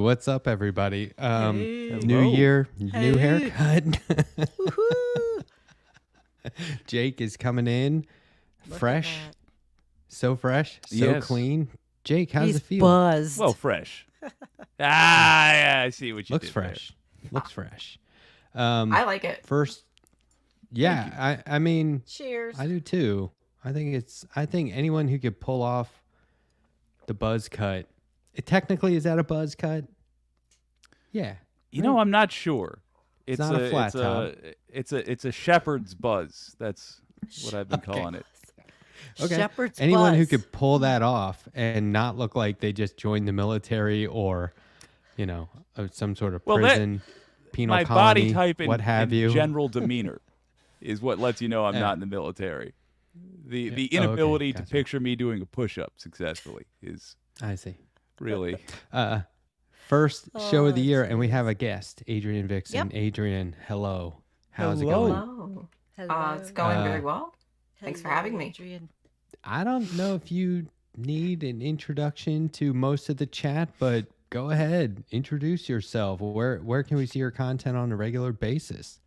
what's up, everybody? Hey. New year, new Hey. haircut. Woohoo. Jake is coming in, Look fresh, at that. so fresh, so Yes. clean. Jake, how's He's it feel? buzzed. Well, fresh. Yeah, I see what you Looks did fresh. Looks fresh. I like it. First, yeah, I mean, Cheers. I do too. I think anyone who could pull off the buzz cut. Technically, is that a buzz cut? Yeah. You know, I'm not sure. It's not a flat top. It's a shepherd's buzz. That's what I've been calling it. Okay. Shepherd's Anyone who buzz. could pull that off and not look like they just joined the military or, some sort of Well, prison, penal My colony, body type and, what have and you. general demeanor is what lets you know I'm not in the military. The okay, inability to gotcha. picture me doing a push-up successfully is I see. really First show of the Oh, year, and we have a guest, Adrian Vixon. Yep. Adrian, hello. How's Hello. it going? Hello. Hello. It's going Uh, very well. Thanks for having me. Adrian. I don't know if you need an introduction to most of the chat, but go ahead, introduce yourself. Where can we see your content on a regular basis?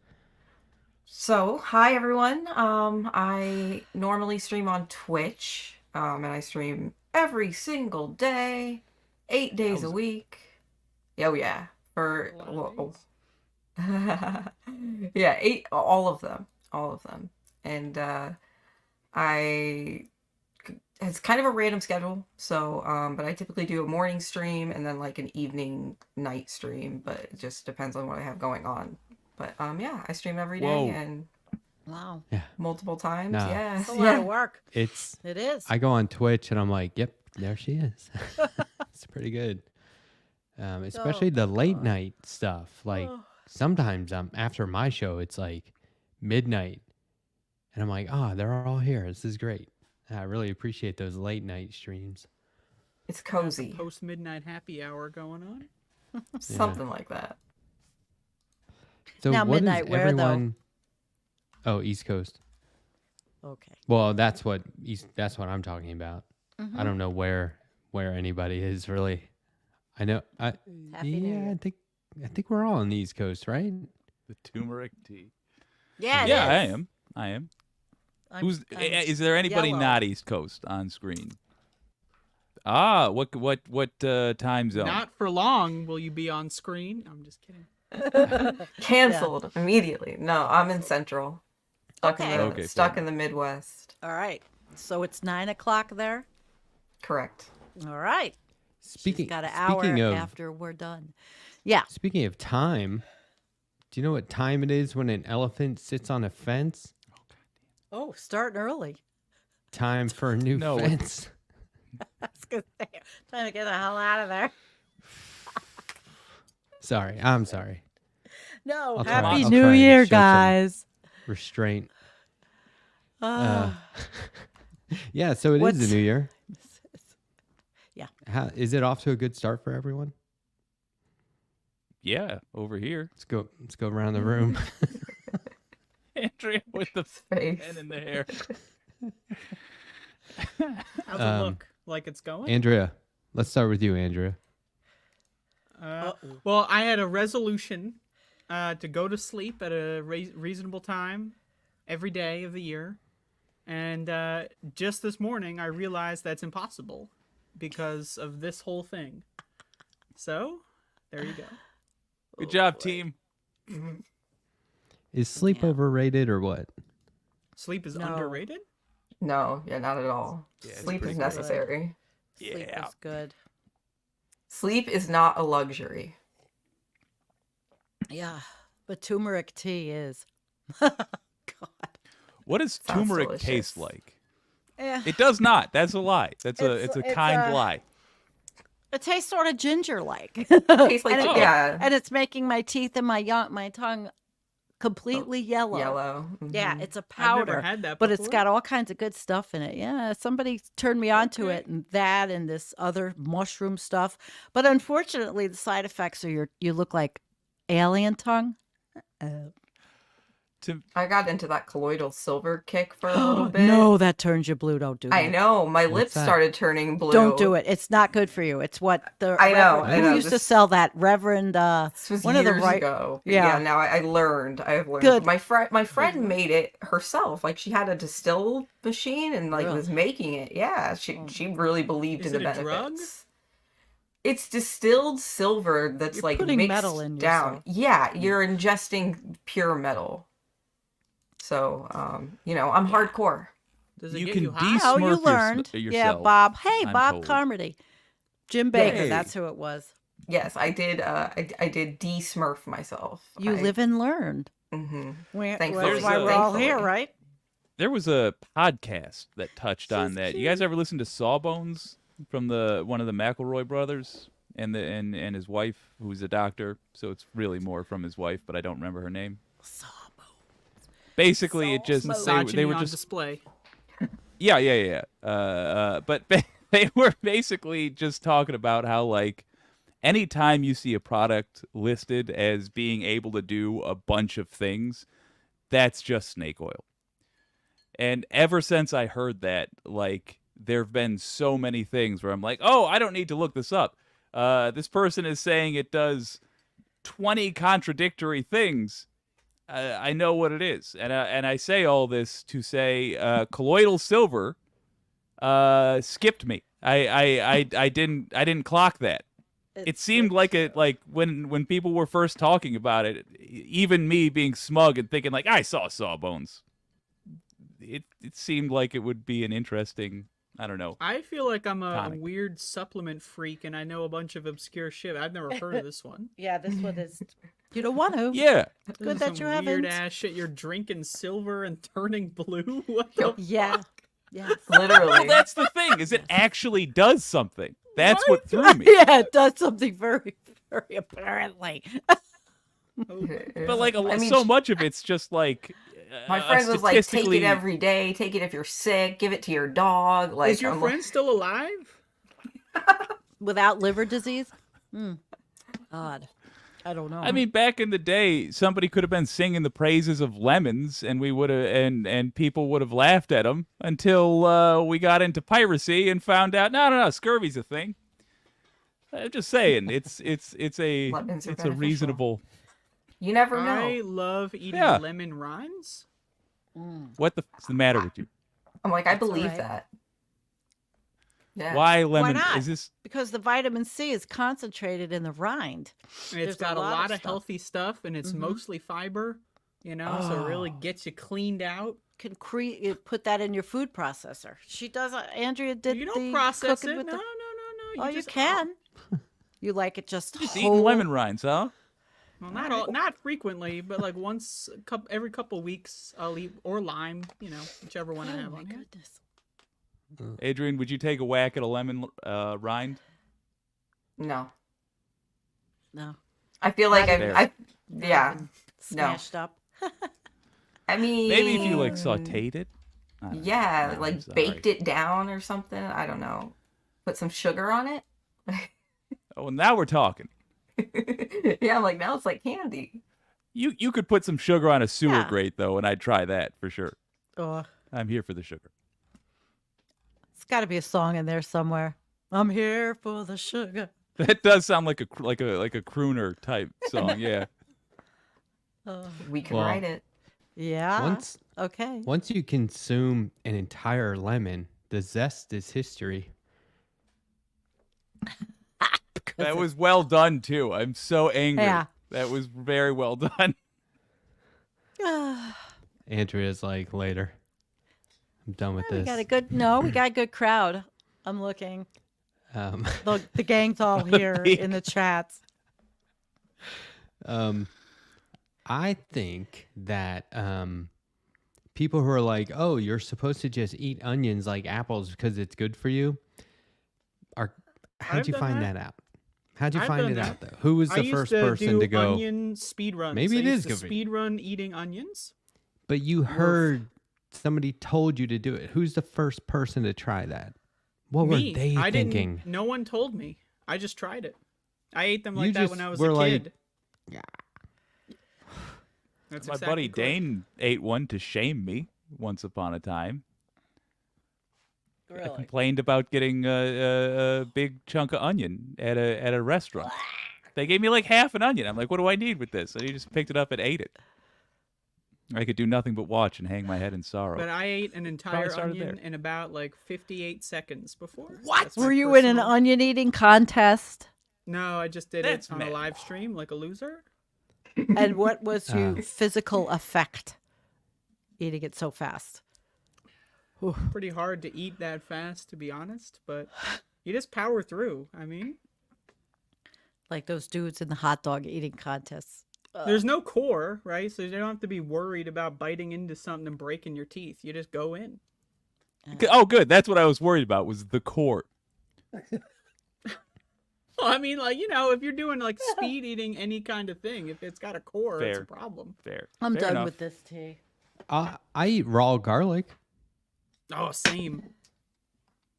So, hi everyone. I normally stream on Twitch, and I stream every single day, 8 days a week. Oh yeah, for yeah, all of them, and it's kind of a random schedule. So, but I typically do a morning stream and then like an evening night stream, but it just depends on what I have going on. But yeah, I stream every day Whoa. and Wow. multiple times. No. Yes. That's a lot of work. It is. I go on Twitch and I'm like, yep, there she is. It's pretty good. Especially the late night stuff. Like sometimes after my show, it's like midnight, and I'm like, they're all here. This is great. I really appreciate those late night streams. It's cozy. Post midnight happy hour going on. Something like that. So Now, what is midnight where, though? everyone? Oh, East Coast. Okay. Well, that's what I'm talking about. I don't know where anybody is really. I know. Happy New Year. I think we're all on the East Coast, right? the turmeric tea. Yeah, it Yeah, is. I am. I'm- Is there anybody yellow. not East Coast on screen? What time zone? Not for long will you be on screen. I'm just kidding. Canceled immediately. No, I'm in Central. Stuck Okay. in the Okay, stuck fair in the Midwest. All right. So it's 9 o'clock there. Correct. All right. Speaking She's got an hour speaking of after we're done. Yeah. speaking of time, do you know what time it is when an elephant sits on a fence? Oh, starting early. Time for a new No. fence. I was gonna say, trying to get the hell out of there. Sorry, I'm sorry. No, I'll try- Happy I'll try New to Year, show some- guys. Restraint. Uh, Yeah, so it is What's- the new year. Yeah. How, is it off to a good start for everyone? Yeah, over here. Let's go around the room. Andrea with the Face. pen in the hair. How's it look? Like it's going? Andrea, let's start with you, Andrea. Well, I had a resolution to go to sleep at a reasonable time every day of the year. And just this morning, I realized that's impossible because of this whole thing. So, there you go. Good job, team. Is sleep overrated or what? Sleep is No. underrated? No, yeah, not at all. Yeah, it's Sleep pretty is good. necessary. Sleep Yeah. is good. Sleep is not a luxury. Yeah, but turmeric tea is. God. What does Sounds turmeric delicious. taste like? Yeah. It does not. That's a lie. It's a It's- kind lie. It tastes sort of ginger-like. Tastes like And yeah, and it's making my teeth and my tongue completely yellow. yellow. Yeah, Mhm. it's a I've never powder, had that but it's before. got all kinds of good stuff in it. Yeah, somebody turned me onto it, and that and this other mushroom stuff. But unfortunately, the side effects are you look like alien tongue. I got into that colloidal silver kick for a little bit. No, that turns you blue. Don't do that. I know. My What's lips that? started turning blue. Don't do it. It's not good for you. It's what the I know, Reverend, who used to this- sell that Reverend This was one of the years right ago. Yeah. Now I learned. I've learned. Good. My friend made it herself. Like she had a distill machine and like Really? was making it. Yeah, she really believed Is in the it a drug? benefits. It's distilled silver that's You're like putting mixed metal in down. yourself. Yeah, you're ingesting pure metal. So, I'm hardcore. Does it You get can you high? Oh, you Smurf learned. Yeah, yourself, Bob. Hey, I'm Bob told. Carmody. Jim Baker, Hey. that's who it was. Yes, I did. I did de-smurf myself. You live and learn. Mm-hmm. That's why we're all here, right? There was a podcast that touched on that. You guys ever listen to Sawbones from one of the McElroy brothers and his wife, who's a doctor? So it's really more from his wife, but I don't remember her name. Basically, it just Misogyny they were on just display. yeah. But they were basically just talking about how like anytime you see a product listed as being able to do a bunch of things, that's just snake oil. And ever since I heard that, like there have been so many things where I'm like, oh, I don't need to look this up. This person is saying it does 20 contradictory things. I know what it is, and I say all this to say colloidal silver skipped me. I didn't clock that. It seemed like when people were first talking about it, even me being smug and thinking like I saw Sawbones. It seemed like it would be an interesting, I don't know. I feel like I'm a Tonic. weird supplement freak, and I know a bunch of obscure shit. I've never heard of this one. Yeah, this one is. You don't want to. Yeah. Good that you Weird haven't. ass shit. You're drinking silver and turning blue. What the Yeah. fuck? Yes. Literally. Well, that's the thing, is it actually does something. That's what threw me. Yeah, it does something very, very apparently. But like I mean, so much of it's just like my friend was like, take statistically- it every day. Take it if you're sick. Give it to your dog. Like, Is your I'm friend still alive? Without liver disease? Odd. I don't know. I mean, back in the day, somebody could have been singing the praises of lemons, and we would have, and people would have laughed at them until we got into piracy and found out, no, scurvy's a thing. I'm just saying, it's a Lemons are it's a beneficial. reasonable. You never know. I love eating Yeah. lemon rinds. What the f***'s the matter with you? I'm like, I That's all believe right. that. Yeah. Why lemon? not? Is this? because the vitamin C is concentrated in the rind. And it's There's got a lot lot of of stuff. healthy stuff, and it's Mhm. mostly fiber. So it really gets you cleaned out. Can put that in your food processor. She does. Andrea did You the don't process cooking it. with No, the. no. Oh, you just- can. You like it just Just whole? eating lemon rinds, huh? Well, not frequently, but like once every couple weeks, I'll eat or lime. Whichever one I Oh have my on here. goodness. Adrian, would you take a whack at a lemon rind? No. No. I feel like Not even- yeah. Smashed up. I mean, Maybe if you like sautéed it. I don't know. yeah, No, like I'm sorry. baked it down or something. I don't know. Put some sugar on it. Oh, now we're talking. Yeah, I'm like, now it's like candy. You could put some sugar on a sewer Yeah. grate though, and I'd try that for sure. Oh, I'm here for the sugar. it's got to be a song in there somewhere. I'm here for the sugar. That does sound like a crooner type song. Yeah. Oh, We can Well, write it. yeah. Once Okay. once you consume an entire lemon, the zest is history. That was well done too. I'm so angry. Yeah. That was very well done. Andrea's like, later. I'm done with We this. got a good crowd. I'm looking. Um, The gang's all here in the chats. I think that people who are like, oh, you're supposed to just eat onions like apples because it's good for you, how'd I've you done find that. that out? How'd you I've find done it that. out, though? Who was I the used first to person do to go, onion speed runs. Maybe I it used is to good for you. speed run eating onions. but you heard somebody told you to do it? Who's the first person to try that? What Me. were they I thinking? didn't. No one told me. I just tried it. I ate them like You that when just I was were a like, kid. That's My exactly buddy correct. Dane ate one to shame me once upon a time. I Really? complained about getting a big chunk of onion at a restaurant. They gave me like half an onion. I'm like, what do I need with this? And he just picked it up and ate it. I could do nothing but watch and hang my head in sorrow. But I ate an entire started onion there. in about like 58 seconds before. What? That's my Were you in an personal- onion eating contest? No, I just did That's it on a mad. live stream like a loser. And what was your physical effect eating it so fast? Pretty hard to eat that fast, to be honest, but you just power through. I mean, Like those dudes in the hot dog eating contests. there's no core, right? So you don't have to be worried about biting into something and breaking your teeth. You just go in. Oh, good. That's what I was worried about was the core. Well, I mean, like, you know, if you're doing like speed eating any kind of thing, if it's got a core, it's Fair. a problem. Fair. I'm Fair done enough. with this tea. I eat raw garlic. Oh, same.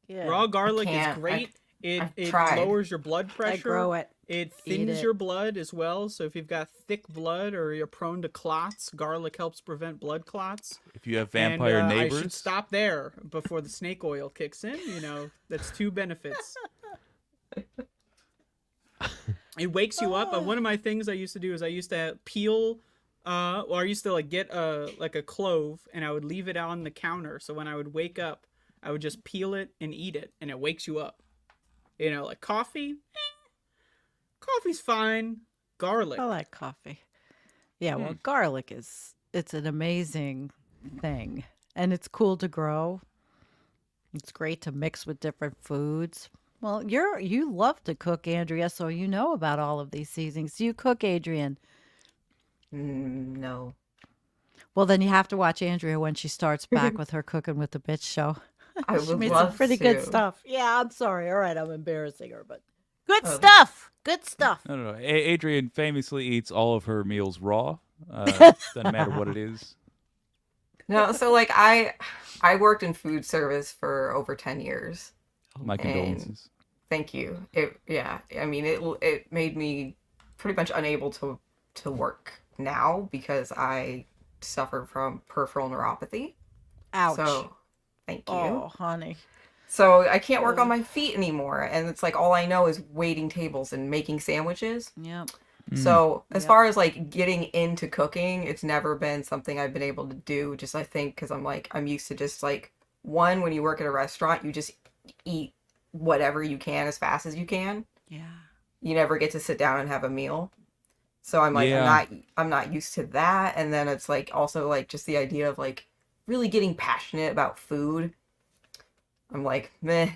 Yeah. Raw garlic is can't. great. I've It tried. lowers your blood I pressure. grow it. It Eat thins it. your blood as well. So if you've got thick blood or you're prone to clots, garlic helps prevent blood clots. If you have vampire and, neighbors, I should stop there before the snake oil kicks in. You know, that's two benefits. It wakes you up. One of my things I used to do is I used to peel, or I used to like get like a clove and I would leave it on the counter. So when I would wake up, I would just peel it and eat it, and it wakes you up. You know, like coffee. Coffee's fine. Garlic. I like coffee. Yeah, well, garlic it's an amazing thing. And it's cool to grow. It's great to mix with different foods. Well, you love to cook, Andrea, so you know about all of these seasonings. Do you cook, Adrian? No. Well, then you have to watch Andrea when she starts back with her Cooking with the Bitch show. I She would made love some pretty good to. stuff. Yeah, I'm sorry. All right, I'm embarrassing her, but good Oh. stuff. Good stuff. no. Adrian famously eats all of her meals raw. Doesn't matter what it is. No, so like I worked in food service for over 10 years. My condolences. Thank you. I mean it made me pretty much unable to work now because I suffer from peripheral neuropathy. Ouch. So thank you. Oh, honey. So I can't work on my feet anymore, and it's like all I know is waiting tables and making sandwiches. Yep. So as Yep. far as like getting into cooking, it's never been something I've been able to do. Just I think because I'm used to just like when you work at a restaurant, you just eat whatever you can as fast as you can. Yeah. You never get to sit down and have a meal. So I'm like Yeah. I'm not used to that. And then it's like also like just the idea of like really getting passionate about food. I'm like meh.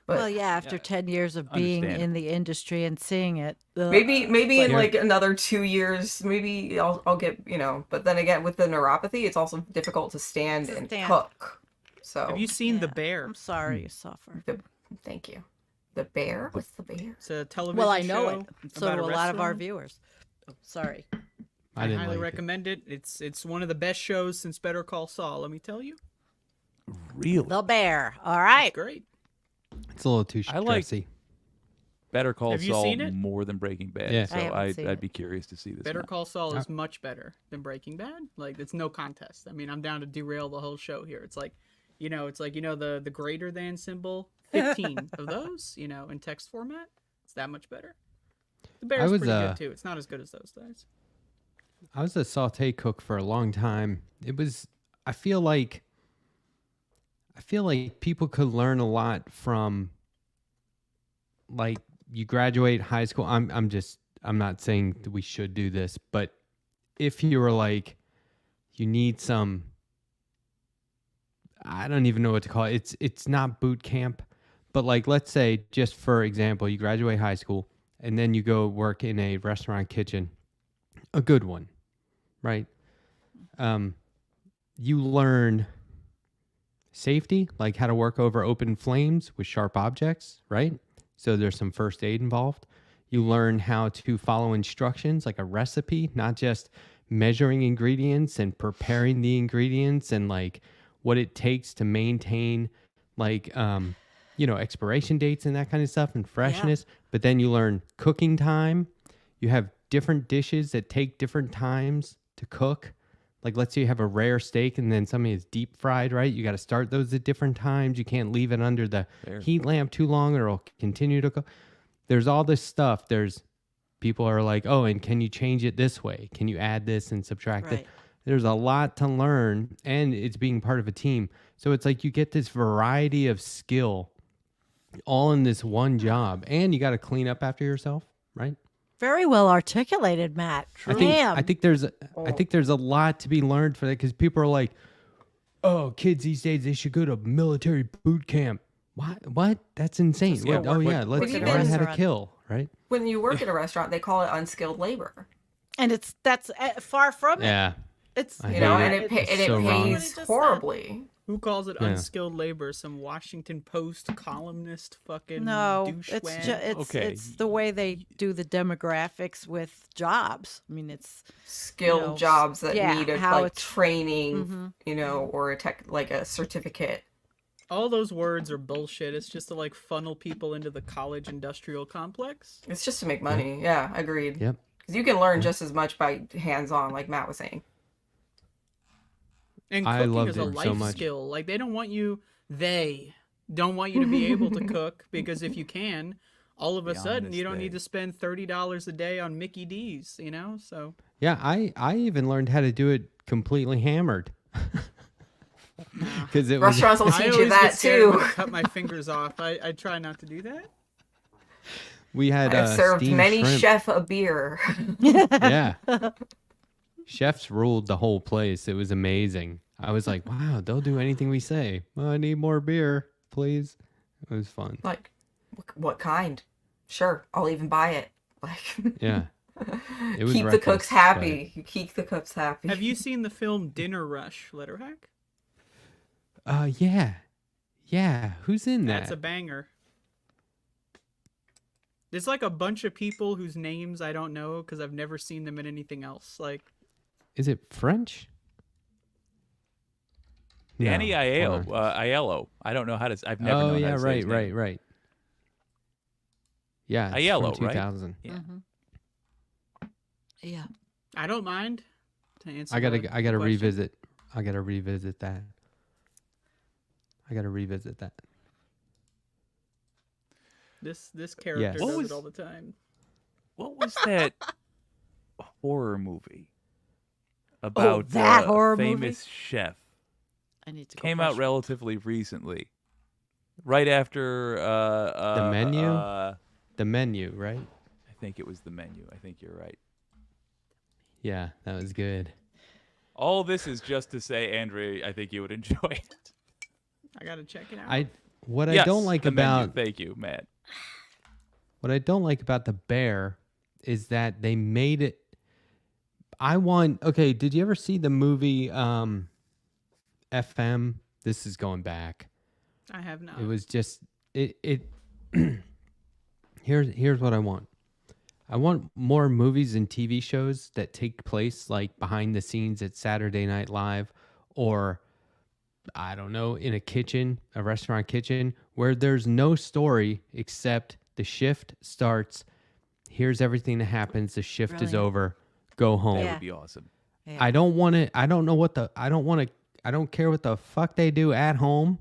But Well, yeah, after 10 years of being in Understandable. the industry and seeing it. ugh. maybe in Yeah. like another 2 years, maybe I'll get, but then again with the neuropathy, it's also difficult to stand To and stand. cook. So Have you seen The Yeah. Bear? I'm sorry you suffer. thank you. The bear? What's the bear? It's a television Well, I know show it. So about do a lot of our restaurant. viewers. Oh, sorry. I didn't highly like it. recommend it. It's one of the best shows since Better Call Saul. Let me tell you, Really? The bear. All right. it's great. It's a little too I like- stressy. Better Call Have you Saul seen it? more than Breaking Bad. Yeah. So I haven't seen I'd it. be curious to see this. Better now. Call Saul is much better than Breaking Bad. Like, it's no contest. I mean, I'm down to derail the whole show here. It's like, the greater than symbol, 15 of those, in text format. It's that much better. The Bear's was, pretty good too. It's not as good as those guys. I was a saute cook for a long time. I feel like people could learn a lot from, like, you graduate high school. I'm not saying that we should do this, but if you were like, you need some, I don't even know what to call it. It's not boot camp, but like, let's say just for example, you graduate high school and then you go work in a restaurant kitchen, a good one, right? You learn safety, like how to work over open flames with sharp objects, right? So there's some first aid involved. You learn how to follow instructions, like a recipe, not just measuring ingredients and preparing the ingredients and like what it takes to maintain like, expiration dates and that kind of stuff and freshness. But then you learn cooking time. You have different dishes that take different times to cook. Like, let's say you have a rare steak and then something is deep fried, right? You got to start those at different times. You can't leave it under the heat lamp too long or it'll continue to cook. There's all this stuff. There's people are like, oh, and can you change it this way? Can you add this and subtract it? There's a lot to learn, and it's being part of a team. So it's like you get this variety of skill all in this one job, and you got to clean up after yourself, right? Very well articulated, Matt. I think there's a lot to be learned for that, because people are like, oh, kids these days, they should go to military boot camp. What? That's insane. Yeah, Let's learn how to kill, right? When you work at a restaurant, they call it unskilled labor. And that's far from it. Yeah. It's and it pays horribly. Who calls it unskilled labor? Some Washington Post columnist fucking douchebag? It's the way they do the demographics with jobs. I mean, it's skilled jobs that need training, or a certificate. All those words are bullshit. It's just to like funnel people into the college industrial complex. It's just to make money. Yeah, agreed. Yep. Because you can learn just as much by hands-on, like Matt was saying. And cooking is a life skill. Like they don't want you to be able to cook, because if you can, all of a sudden you don't need to spend $30 a day on Mickey D's, So yeah, I even learned how to do it completely hammered. Because restaurants will teach you that too. Cut my fingers off. I try not to do that. We had I've served many shrimp. chef a beer. Yeah. Chefs ruled the whole place. It was amazing. I was like, wow, they'll do anything we say. Well, I need more beer, please. It was fun. Like, what kind? Sure, I'll even buy it. Like, yeah. It was keep reckless, the cooks happy. You keep the cooks happy. Have you seen the film Dinner Rush, Letterhack? Yeah. Yeah. Who's in that? That's a banger. There's like a bunch of people whose names I don't know because I've never seen them in anything else. Like, is it French? Danny Aiello. I don't know how to. I've never known how to say his name. Right. Yeah, Aiello, from 2000. Right? Yeah. Mm-hmm. Yeah. I don't mind. To answer I gotta question. revisit. I gotta revisit that. This character does it all the time. What was that horror movie about that horror famous movie? chef? I need to go Came out relatively recently, right after The Menu. The Menu, right? I think it was The Menu. I think you're right. Yeah, that was good. All this is just to say, Andre, I think you would enjoy it. I gotta check it out. Yes, I don't like The about Menu. Thank you, Matt. What I don't like about The Bear is that they made it. Okay, did you ever see the movie FM? This is going back. I have not. It was just it. Here's what I want. I want more movies and TV shows that take place like behind the scenes at Saturday Night Live, or I don't know, in a restaurant kitchen, where there's no story except the shift starts. Here's everything that happens. The shift is over. Go home. That would be awesome. Yeah. I don't want to. I don't care what the fuck they do at home.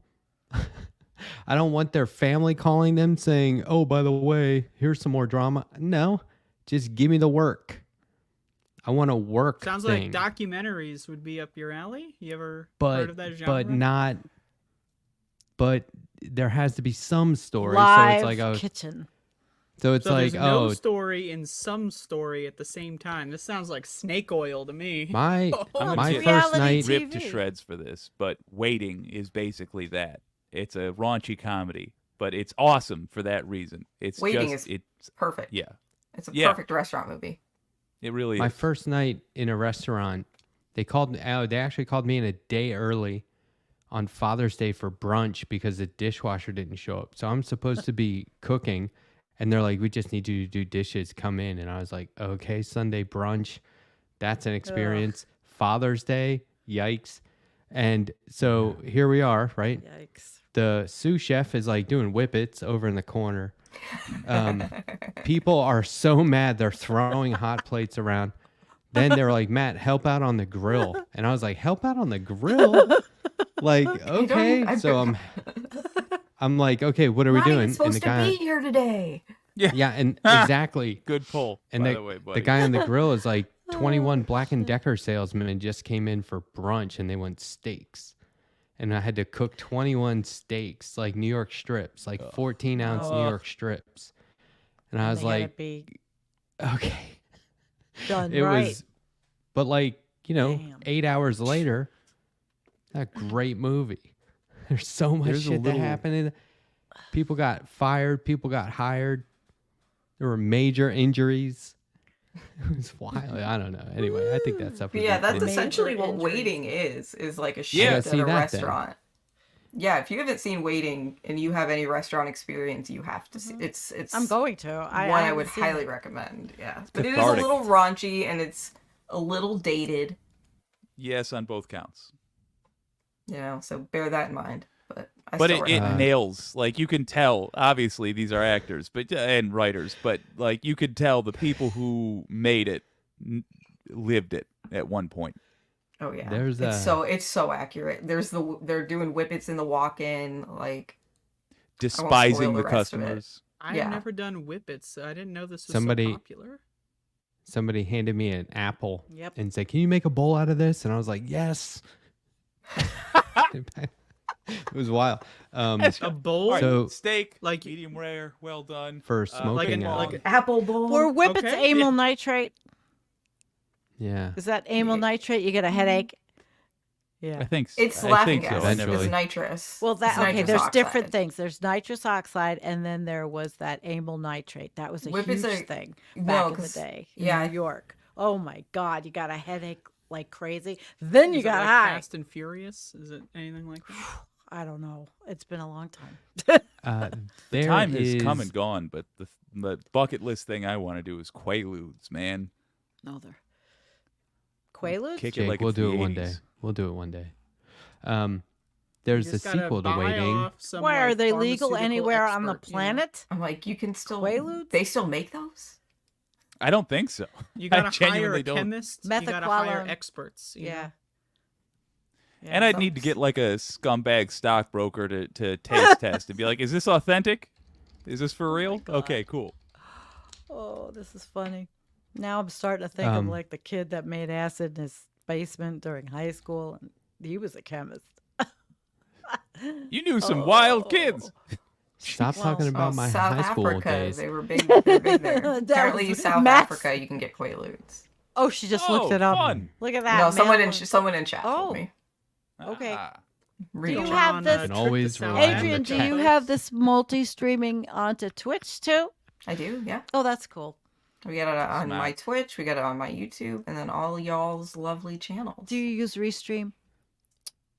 I don't want their family calling them saying, "Oh, by the way, here's some more drama." No, just give me the work. I want to work. Sounds thing. like documentaries would be up your alley. You ever heard of that genre? But there has to be some story. Live so it's like kitchen. So it's there's no story in some story at the same time. This sounds like snake oil to me. my I'm my gonna first reality night. TV. Ripped to shreds for this, but Waiting is basically that. It's a raunchy comedy, but it's awesome for that reason. It's Waiting just is it's perfect. yeah. It's a perfect restaurant movie. It really My is. first night in a restaurant, they actually called me in a day early on Father's Day for brunch because the dishwasher didn't show up. So I'm supposed to be cooking, and they're like, "We just need you to do dishes. Come in." And I was like, "Okay, Sunday brunch, that's an experience." Father's Day, yikes! And so here we are, right? Yikes. The sous chef is like doing whippets over in the corner. People are so mad they're throwing hot plates around. Then they're like, Matt, help out on the grill. And I was like, help out on the grill? Like, okay. So I'm like, okay, what are we Not doing? even supposed to be here today. Yeah, and exactly. Good pull. And by the way, buddy. the guy on the grill is like, 21 Black & Decker salesmen just came in for brunch and they want steaks. And I had to cook 21 steaks, like New York strips, like 14-ounce New York strips. And I was like, be okay. done It right. was, but like, Damn. 8 hours later, a great movie. There's so much There's a shit that little- happened. People got fired. People got hired. There were major injuries. It was wild. I don't know. Anyway, I think that stuff. But yeah, that's Major essentially what injuries. waiting is like a Yeah, shift see at a that then. restaurant. Yeah, if you haven't seen Waiting and you have any restaurant experience, you have to see. It's I'm going to. one I haven't would seen highly it. recommend. Yeah, but it is a Cathartic. little raunchy and it's a little dated. Yes, on both counts. So bear that in mind. But But still it recommend nails. Like, you can tell, obviously these are actors and writers, but like you could tell the people who made it lived it at one point. Oh yeah, There's it's so accurate. They're doing whippets in the walk-in, like Despising the the rest of it. customers. I've Yeah. never done whippets. So I didn't know this was Somebody- so popular. Somebody handed me an apple Yep. and said, "Can you make a bowl out of this?" And I was like, "Yes." It was wild. A bowl? All right, So- steak, Like- medium rare, well done. For like smoking. an apple bowl. Were whippets Okay. amyl nitrate? Yeah. Is that amyl nitrate? You get a headache. I Yeah. think It's I laughing think so. gas. I It's never Eventually. nitrous. Well, It's that okay. nitrous There's different oxide. things. There's nitrous oxide, and then there was that amyl nitrate. That was a Whippets huge are- thing No, back in the 'cause- day in yeah. New York. Oh my God, you got a headache like crazy. Then you Is it got like high. Fast and Furious? Is it anything like that? I don't know. It's been a long time. There Time has come is- and gone, but the bucket list thing I want to do is Quaaludes, man. No, they're Quaaludes. Kick it Jake, like we'll it's do the it one 80s. day. We'll do it one day. You There's a just gotta sequel to buy Waiting. off some, Why are like, they legal pharmaceutical anywhere on the expert, you know? planet? I'm like, you can still. Quaaludes? They still make those? I don't think so. You I gotta hire genuinely a don't. chemist. You gotta hire Methaqualone. experts. you know? Yeah. Yeah, And I'd some- need to get like a scumbag stockbroker to taste test and be like, is this authentic? Is this for real? God. Okay, cool. Oh, this is funny. Now I'm starting to think of like the kid that made acid in his basement during high school, and he was a chemist. You knew some wild kids. Stop talking about my South high school Africa. days. They were big. They're big there. That Apparently, was South math. Africa, you can get Quaaludes. Oh, she just looked Oh, it up. fun. Look at that. No, someone man. someone in chat Oh. told me. Okay. Ah. Real you chat. have On this- a Can trip always to South rely on the Adrian, do chat. you have this multi-streaming onto Twitch too? I do, yeah. Oh, that's cool. We got it on my Smack. Twitch, we got it on my YouTube, and then all y'all's lovely channels. Do you use Restream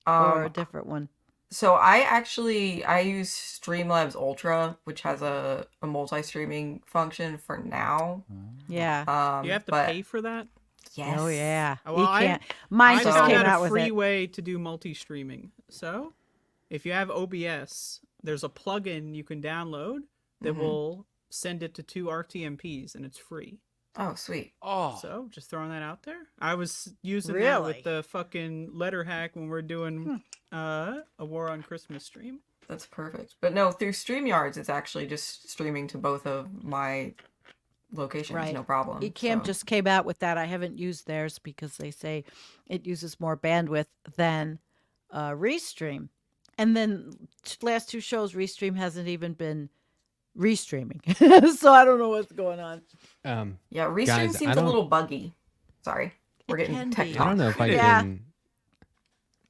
or a Um, different one? so I use Streamlabs Ultra, which has a multi-streaming function for now. Yeah. You have to but pay for that. Yes. Oh yeah. Well, He I- can't. Mine I just found came out out a with free it. way to do multi-streaming. So, if you have OBS, there's a plugin you can download that Mhm. will send it to 2 RTMPs, and it's free. Oh, sweet. Oh, So, just throwing that out there. I was using that Really? with the fucking letter hack when we're doing a War on Christmas stream. That's perfect. But no, through StreamYards, it's actually just streaming to both of my locations, Right. no problem. Ecamm so- just came out with that. I haven't used theirs because they say it uses more bandwidth than Restream. And then last 2 shows, Restream hasn't even been restreaming. So I don't know what's going on. Yeah, Restream Guys, seems I a don't- little buggy. Sorry. We're It getting can tech be. talk. I don't know if I Yeah. can.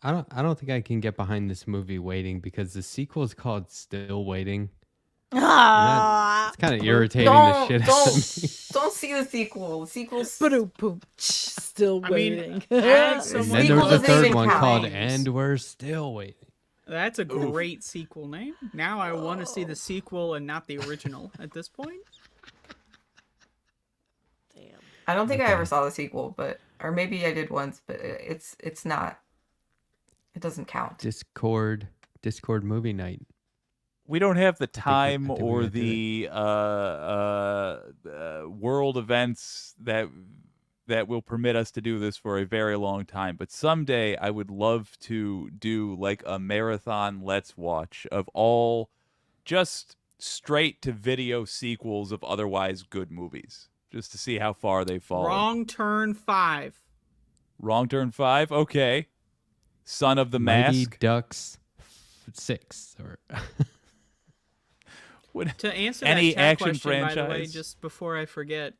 I don't think I can get behind this movie Waiting because the sequel is called Still Waiting. Ah, It's kind of irritating the shit out of me. Don't see the sequel. The sequel's ba-doom-boom. Still I mean, waiting. as And someone then Sequel there's a doesn't third even one count. called And We're Still Waiting. That's a great sequel name. Now I want to see the sequel and not the original at this point. Damn. I don't think I Okay. ever saw the sequel, but or maybe I did once, but it's not. It doesn't count. Discord movie night. we don't have the I time think or we're gonna the world events that will permit us to do this for a very long time. But someday I would love to do like a marathon let's watch of all just straight to video sequels of otherwise good movies, just to see how far they've fallen. Wrong Turn 5. Wrong Turn 5? Okay. Son of the Mighty Mask? Ducks 6 or To answer Any that chat action question, by the way, franchise? just before I forget,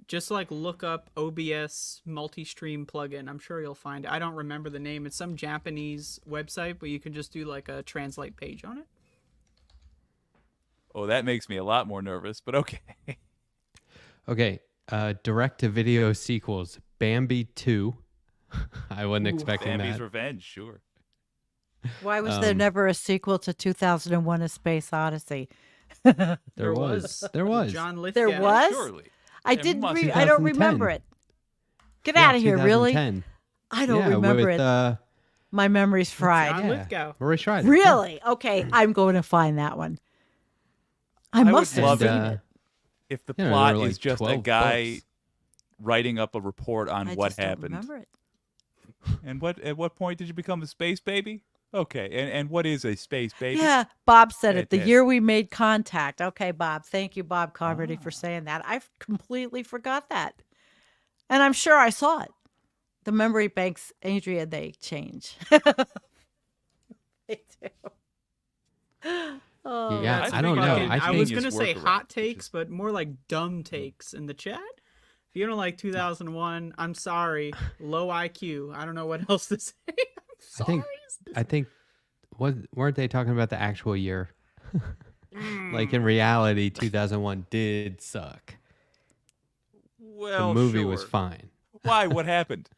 just like look up OBS multi-stream plugin. I'm sure you'll find it. I don't remember the name. It's some Japanese website, but you can just do like a translate page on it. Oh, that makes me a lot more nervous, but okay. Okay, direct-to-video sequels. Bambi 2. I wasn't expecting Bambi's that. Revenge, sure. Why was there never a sequel to 2001: A Space Odyssey? There was. There was. John Lithgow. There was? Surely. I There didn't. must I don't 2010. remember it. Get Yeah, out of here! Really? 2010. I don't Yeah, remember with, it. My memory's fried. John yeah, Lithgow. Roy Schreiber. Yeah. Really? Okay, I'm going to find that one. I would must have love seen it. it. If the Yeah, there plot were, is like, just a 12 guy books. writing up a report on I what just don't happened. remember it. And at what point did you become a space baby? Okay, and what is a space baby? Yeah, Bob said it. The Fantastic. year we made contact. Okay, Bob. Thank you, Bob Converty, Ah. for saying that. I completely forgot that. And I'm sure I saw it. The memory banks, Adria, they change. They do. Oh, Yeah, that's I don't know. Fucking- I I was think- gonna say workaround, hot which takes, is- but more like dumb takes in the chat. If you don't like 2001, I'm sorry. Low IQ. I don't know what else to say. I'm sorry. I think weren't they talking about the actual year? Like in reality, 2001 did suck. Well, The movie was sure. fine. Why? What happened?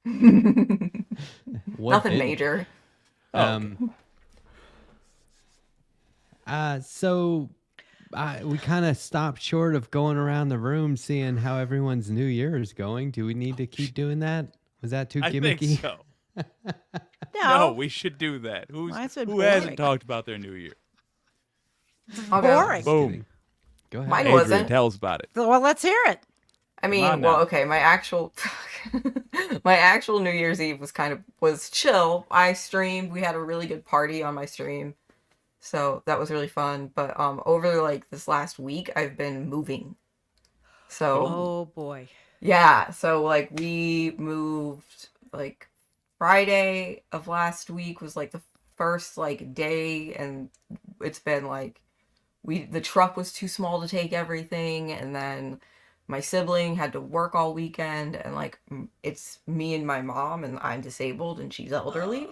What Nothing didn't? major. So we kind of stopped short of going around the room seeing how everyone's New Year is going. Do we need to keep doing that? Was that too I gimmicky? think so. No, No, we should do that. Mine's been Who hasn't boring. talked about their New Year? I'll go. boring. Boom. Go ahead. Mine Adrian, wasn't. tell us about it. Well, let's hear it. I mean, on well, now. okay, my actual my actual New Year's Eve was chill. I streamed. We had a really good party on my stream. So that was really fun. But over like this last week I've been moving. So Oh boy. yeah, so like we moved like Friday of last week was like the first like day, and it's been like the truck was too small to take everything, and then my sibling had to work all weekend, and like it's me and my mom, and I'm disabled and she's elderly.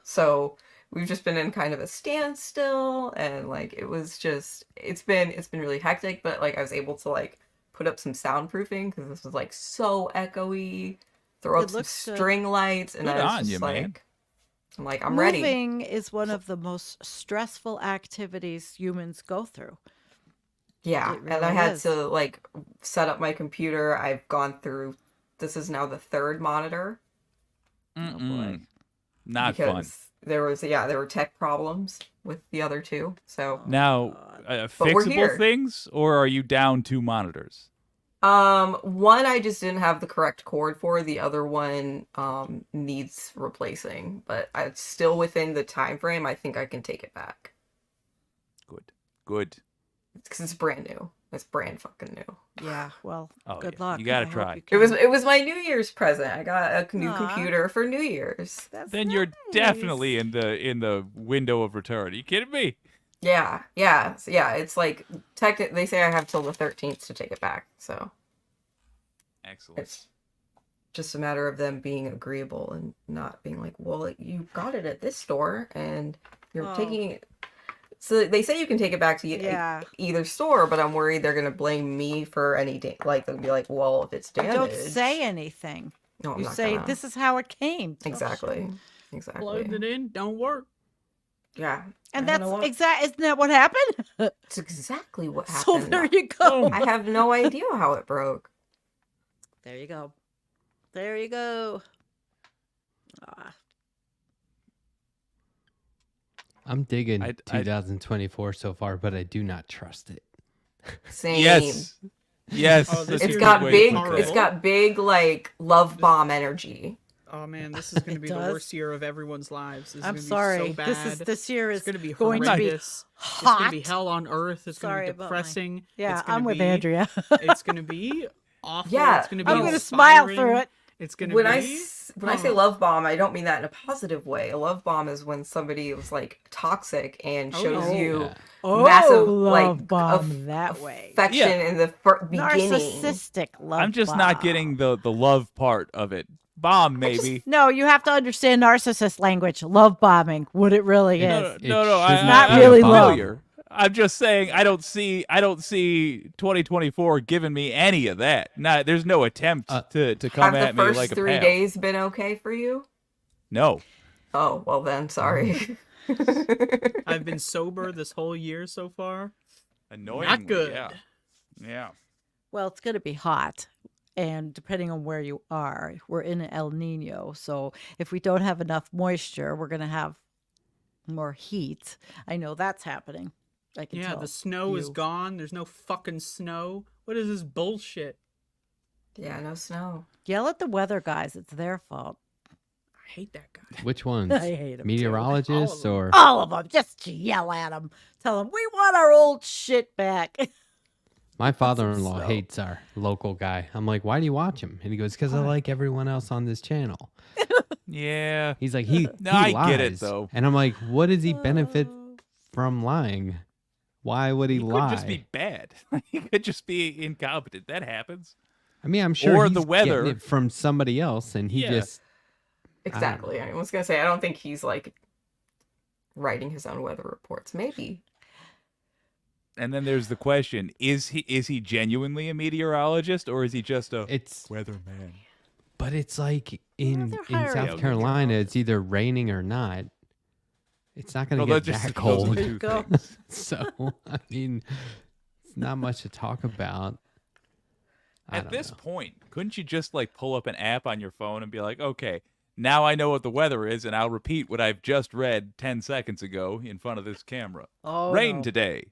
So we've just been in kind of a standstill, and like it's been really hectic, but like I was able to like put up some soundproofing because this was like so echoey, throw It up some looks good. string lights, and Good I was on just you, like man. I'm like, I'm ready. Moving is one of the most stressful activities humans go through. Yeah, It and I really had is. to like set up my computer. I've gone through. This is now the third monitor Mm-mm. Not fun. because there were tech problems with the other two. So Now, But we're fixable here. things, or are you down 2 monitors? one I just didn't have the correct cord for. The other one needs replacing, but it's still within the time frame. I think I can take it back Good. because it's brand new. It's brand fucking new. Yeah, well, Oh, good yeah. luck. You gotta I hope try. you It was my New Year's present. I got a new Aw. computer for New Year's. That's Then you're nice. definitely in the window of return. Are you kidding me? Yeah. So, yeah, it's like they say I have till the 13th to take it back. So Excellent. it's just a matter of them being agreeable and not being like, well, you got it at this store and you're Oh. taking it. So they say you can take it back to Yeah. either store, but I'm worried they're gonna blame me for any like they'll be like, well, if it's damaged, Don't say anything. No, I'm You not say gonna. this is how it came. Exactly. Plugged it in, don't work. Yeah, And I don't that's know what- isn't that what happened? It's exactly what So happened. there you go. I have no idea how it broke. There you go. There you go. Ah, I'm digging I- 2024 so far, but I do not trust it. Same. Yes. Yes. Oh, this that's a It's year's good got way to big. put that. It's got big like love bomb energy. Oh man, this is going to It be the does? worst year of everyone's lives. This is I'm gonna be sorry. so bad. This year It's is going to be going to be horrendous. It's going to be hot. hell on earth. It's going to Sorry be about my- depressing. Yeah, It's gonna I'm with be, Andrea. It's going to be awful. Yeah, It's going to be I'm going to smile inspiring. through it. It's going to When be I say love bomb, I don't mean that in a positive way. A love bomb is when somebody was like toxic and Oh, shows yeah. you Yeah. massive love like bomb that way. affection in the beginning. Narcissistic love. I'm just bomb. not getting the love part of it. Bomb, maybe. No, you have to understand narcissist language. Love bombing, what it really It- is. it No. should not I'm really familiar. I'm just saying I don't see 2024 giving me any of that. There's no attempt to come Have the at me first like a 3 pal. days been okay for you? No. Oh, well then, sorry. I've been sober this whole year so far. Annoyingly, Not good. Yeah. Well, it's going to be hot. And depending on where you are, we're in an El Nino. So if we don't have enough moisture, we're going to have more heat. I know that's happening. I can Yeah, tell the snow is you. gone. There's no fucking snow. What is this bullshit? Yeah, no snow. Yell at the weather guys. It's their fault. I hate that guy. Which ones? I hate 'em too. Meteorologists All or All of them. Just yell at them. Tell them, we want our old shit back. my father-in-law snow. hates our local guy. I'm like, why do you watch him? And he goes, because I like everyone else on this channel. Yeah. He's like, he No, he I get it, lies. though. And I'm like, what does he benefit from lying? Why would he He lie? could just be bad. He could just be incompetent. That happens. I mean, I'm sure or he's the weather. getting it from somebody else, and he Yeah. just Exactly. I was gonna say I don't think he's like writing his own weather reports. Maybe. And then there's the question: Is he genuinely a meteorologist, or is he just a it's. weatherman? But it's like in they're in hiring South Carolina, it's either raining or not. It's not going to get that cold. There you go. So I mean, it's not much to talk about. I At don't this know. point, couldn't you just like pull up an app on your phone and be like, okay, now I know what the weather is, and I'll repeat what I've just read 10 seconds ago in front of this camera. Oh, Rain no. today.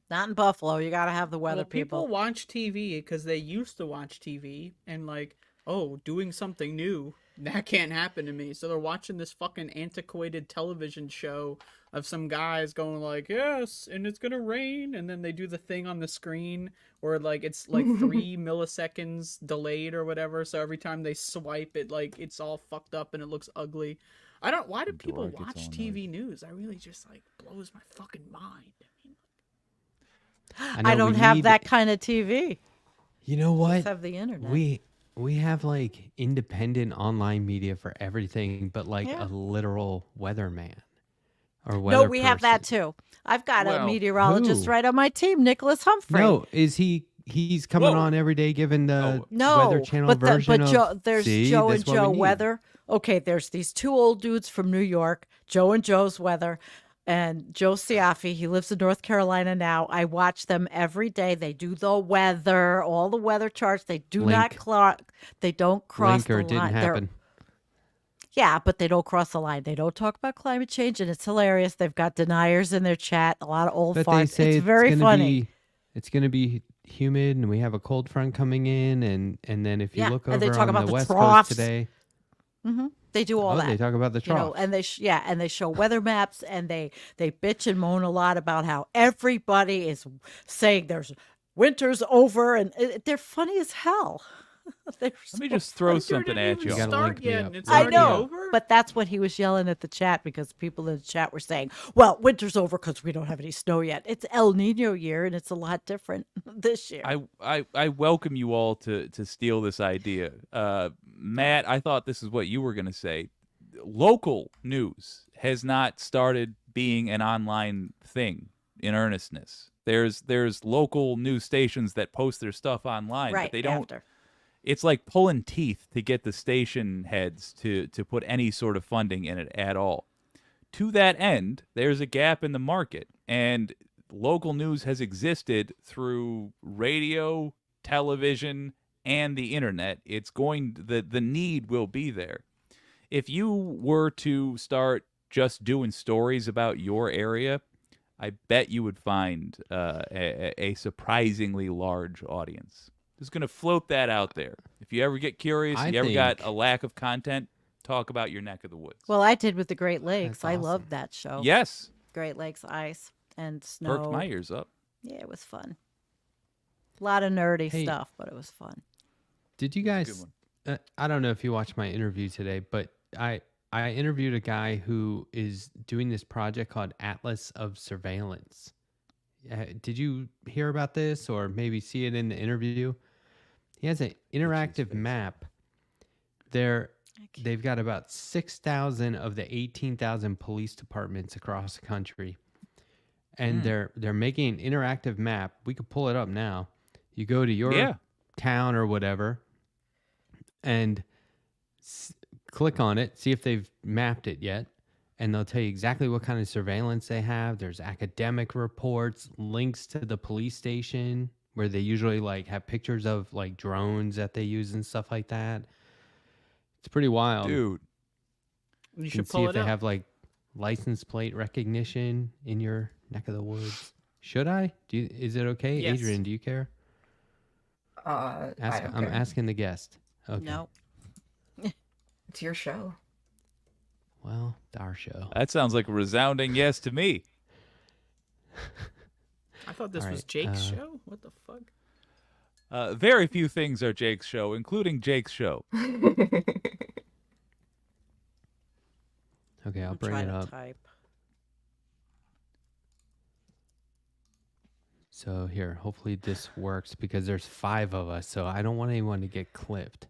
Not in Buffalo. You got to have the weather Well, people people. watch TV because they used to watch TV and like, oh, doing something new. That can't happen to me. So they're watching this fucking antiquated television show of some guys going like, yes, and it's gonna rain, and then they do the thing on the screen where like it's like 3 milliseconds delayed or whatever. So every time they swipe it, like it's all fucked up and it looks ugly. I don't. Why do people Door gets watch all TV news? I really just like blows my fucking mind. I know don't we have need- that kind of TV. You know what? Just have the internet. We have like independent online media for everything, but like Yeah. a literal weatherman or weather. No, we have that person. too. I've got a Well, meteorologist who? right on my team, Nicholas Humphrey. No, is he's coming Whoa. on every day giving the No, Weather Channel but version of Joe, there's See, Joe and that's what we Joe need. Weather. Okay, there's these two old dudes from New York, Joe and Joe's Weather, and Joe Siafi. He lives in North Carolina now. I watch them every day. They do the weather, all the weather charts. They do Link. they don't cross Linker the didn't line. happen. Yeah, but they don't cross the line. They don't talk about climate change, and it's hilarious. They've got deniers in their chat, a lot of old But farts. they say It's very gonna funny. It's going to be humid, and we have a cold front coming in, and then if you Yeah, look and they over talk on about the the West troughs. Coast today, They do all that. they talk about the You know, troughs. and they show weather maps, and they bitch and moan a lot about how everybody is saying there's winter's over, and they're funny as hell. They're Let me so just throw funny. something at you. You gotta Start link me yet, up. and it's I already know, over? but that's what he was yelling at the chat because people in the chat were saying, "Well, winter's over because we don't have any snow yet. It's El Nino year, and it's a lot different this year." I welcome you all to steal this idea. Matt, I thought this is what you were going to say. Local news has not started being an online thing in earnestness. There's local news stations that post their stuff online, right but they don't. after. It's like pulling teeth to get the station heads to put any sort of funding in it at all. To that end, there's a gap in the market, and local news has existed through radio, television, and the internet. It's going the need will be there. If you were to start just doing stories about your area, I bet you would find a surprisingly large audience. Just going to float that out there. If you ever get curious, I you ever got think- a lack of content, talk about your neck of the woods. Well, I did with the Great Lakes. That's I awesome. loved that show. Yes, Great Lakes ice and snow. perked my ears up. Yeah, it was fun. A lot of nerdy Hey. stuff, but it was fun. Did you That's a guys? good I don't know if you watched my interview today, but I interviewed a guy who is doing this project called Atlas of Surveillance. Did you hear about this or maybe see it in the interview? He has an interactive map. They've got about 6,000 of the 18,000 police departments across the country. And they're making an interactive map. We could pull it up now. You go to your town or whatever and click on it, see if they've mapped it yet, and they'll tell you exactly what kind of surveillance they have. There's academic reports, links to the police station where they usually like have pictures of like drones that they use and stuff like that. It's pretty wild. Dude, You You should can see pull if it they up. have like license plate recognition in your neck of the woods. Should I? Is it okay? Yes. Adrian, do you care? I don't I'm care. asking the guest. Okay. No. It's your show. Well, it's our show. that sounds like a resounding yes to me. I thought this All was right, Jake's show. What the fuck? Very few things are Jake's show, including Jake's show. Okay, I'll bring try it to up. type. So here, hopefully this works because there's 5 of us, so I don't want anyone to get clipped.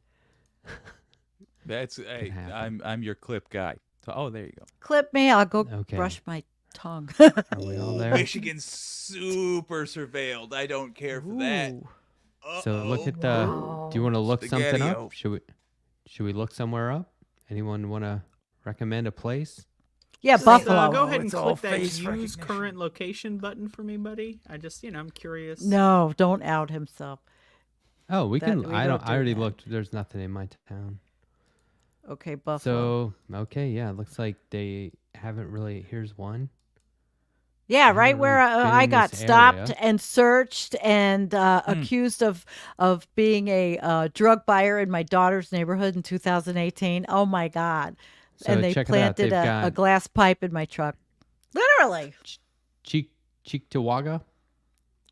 That's hey, happen. I'm your clip guy. So, oh, there you go. Clip me. I'll go Okay. brush my tongue. Are we all there? Michigan's super surveilled. I don't care for that. Ooh. So look at the. Wow. Do you want to look something Spaghetti-o. up? Should we look somewhere up? Anyone want to recommend a place? Yeah, So, Buffalo. Go ahead and it's all click that face use recognition. current location button for me, buddy. I just, I'm curious. No, don't out himself. Oh, we That- can. we I don't don't. do I already that. looked. There's nothing in my town. Okay, Buffalo. So okay, yeah. It looks like they haven't really. Here's one. Yeah, right haven't where really been I in got this stopped area. and searched and accused of being a drug buyer in my daughter's neighborhood in 2018. Oh my God! So and they check it out. planted They've a got glass pipe in my truck. Literally. Cheektowaga.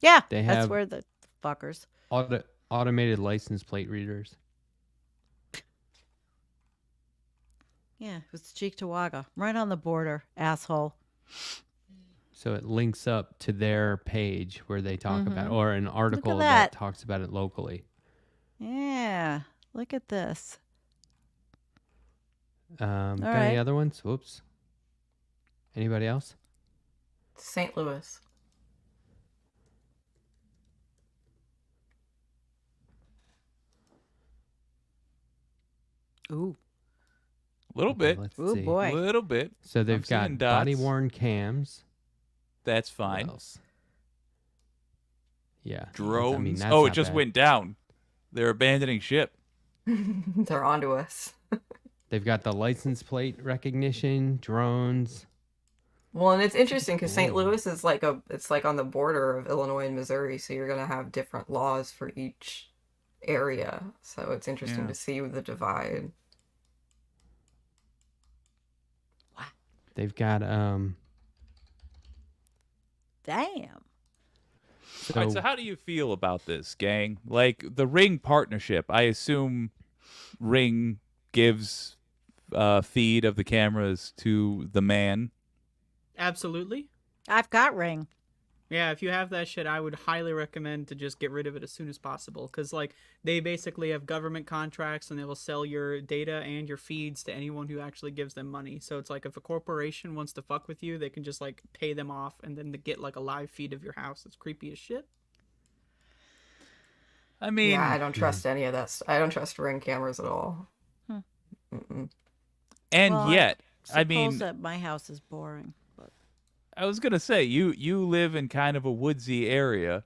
Yeah, They that's have- where the fuckers. Automated license plate readers. Yeah, it's Cheektowaga, right on the border, asshole. So it links up to their page where they talk about, or an article that. talks about it locally. Yeah, look at this. Got All any right. other ones? Whoops. Anybody else? St. Louis. Ooh, A little bit. Let's ooh see. A boy. little bit. So they've seeing got dots. body worn cams. That's What fine. else? Yeah. Drones. I mean, that's Oh, it not just bad. went down. They're abandoning ship. They're onto us. They've got the license plate recognition, drones. Well, and it's interesting because St. Ooh. Louis is it's like on the border of Illinois and Missouri, so you're gonna have different laws for each area. So it's interesting Yeah. to see the divide. They've got Damn. so, All right, so how do you feel about this, gang? Like the Ring partnership, I assume Ring gives feed of the cameras to the man. Absolutely. I've got Ring. Yeah, if you have that shit, I would highly recommend to just get rid of it as soon as possible. Because, like, they basically have government contracts and they will sell your data and your feeds to anyone who actually gives them money. So it's like if a corporation wants to fuck with you, they can just, like, pay them off and then to get, like, a live feed of your house. It's creepy as shit. I mean, Yeah, I don't trust any of that. I don't trust Ring cameras at all. Hmm. Mm-mm. and Well, yet, I Suppose mean, that my house is boring. But I was gonna say you live in kind of a woodsy area.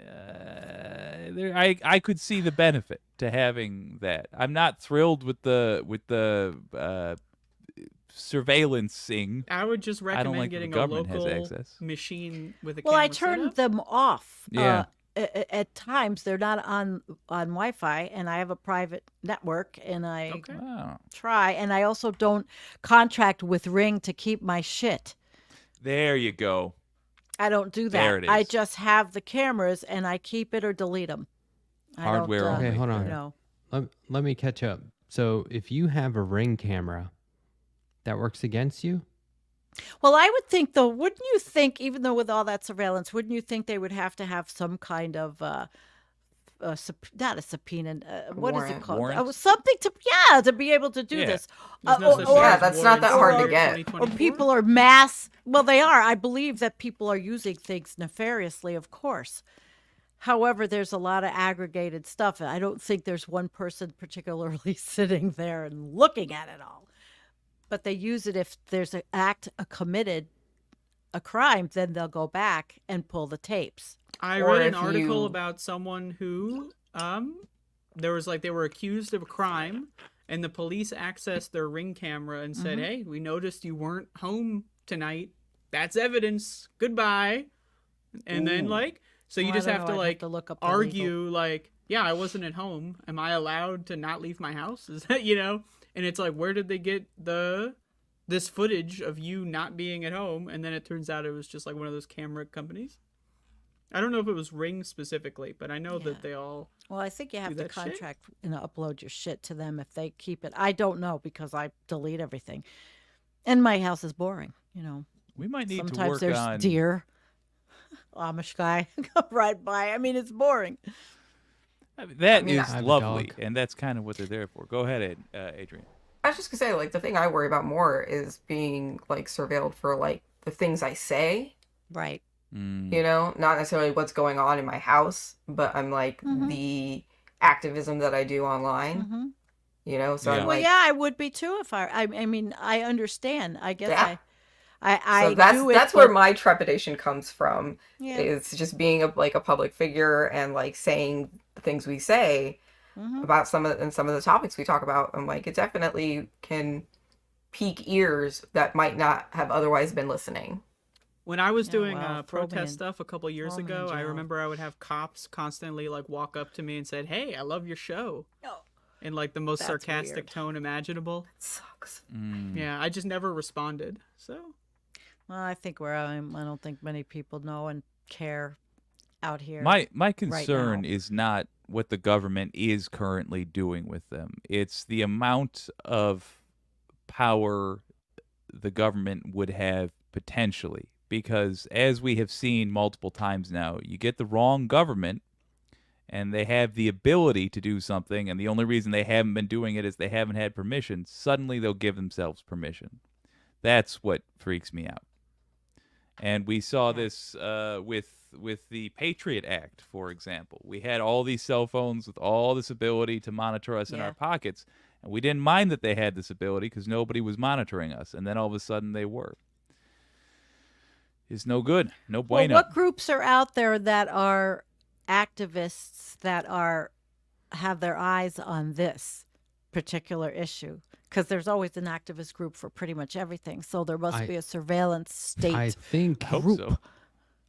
I could see the benefit to having that. I'm not thrilled with the surveillancing. I would just I don't recommend like that the getting a government has local access. machine with a Well, camera I turned setup. them off. Yeah. At times they're not on Wi-Fi, and I have a private network, and I Okay. Wow. try, and I also don't contract with Ring to keep my shit. There you go. I don't do that. There it I is. just have the cameras, and I keep it or delete them. Hardware I don't, Okay, hold on. No. Let me catch up. So if you have a Ring camera, that works against you? Well, I would think, though, wouldn't you think, even though with all that surveillance, wouldn't you think they would have to have some kind of, not a subpoena, what is it Warrant. called? Warrant? Something to be able to do Yeah. this. There's no such thing yeah, as that's not that warrants hard to in get. Or 2024. people are mass. Well, they are. I believe that people are using things nefariously, of course. However, there's a lot of aggregated stuff. I don't think there's one person particularly sitting there and looking at it all. But they use it if there's an act committed, a crime, then they'll go back and pull the tapes. I Or read an if article you- about someone who there was like they were accused of a crime and the police accessed their Ring camera and said, "Hey, we noticed you weren't home tonight. That's evidence. Goodbye." And then like so you Well, I just don't have know. to I'd like look up the legal- argue like, "Yeah, I wasn't at home. Am I allowed to not leave my house?" Is that, And it's like, where did they get this footage of you not being at home? And then it turns out it was just like one of those camera companies. I don't know if it was Ring specifically, but I know Yeah. that they all. Well, I think you have to that shit? contract, upload your shit to them if they keep it. I don't know because I delete everything. And my house is boring, We might need to Sometimes work there's on deer. Amish guy come right by. I mean, it's boring. That mean, is I have a lovely, dog. and that's kind of what they're there for. Go ahead, Adrian. I was just gonna say, like, the thing I worry about more is being like surveilled for like the things I say. Right. Mm. Not necessarily what's going on in my house, but I'm like the activism that I do online. Mm-hmm. So Yeah. I'm Well, like, yeah, I would be too if I mean, I understand. I guess Yeah. I so that's do it. that's where but- my trepidation comes from. yeah. It's just being a public figure and like saying the things we say Mhm. about some of the topics we talk about. I'm like, it definitely can pique ears that might not have otherwise been listening. When I was Yeah, doing well, protest stuff a couple years throw 'em in ago, I jail. remember I would have cops constantly like walk up to me and said, "Hey, I love your show," Oh, in like the most That's sarcastic weird. tone imaginable. It sucks. Mm. Yeah, I just never responded. So well, I think where I don't think many people know and care out here. My concern now. is not what the government is currently doing with them. It's the amount of power the government would have potentially. Because as we have seen multiple times now, you get the wrong government and they have the ability to do something, and the only reason they haven't been doing it is they haven't had permission. Suddenly they'll give themselves permission. That's what freaks me out. And we saw this with the Patriot Act, for example. We had all these cell phones with all this ability to monitor us in Yeah. our pockets, and we didn't mind that they had this ability because nobody was monitoring us. And then all of a sudden they were. It's no good. No Well, bueno. what groups are out there that are activists that have their eyes on this particular issue? Because there's always an activist group for pretty much everything. So there must be a surveillance state. I think I hope group. so.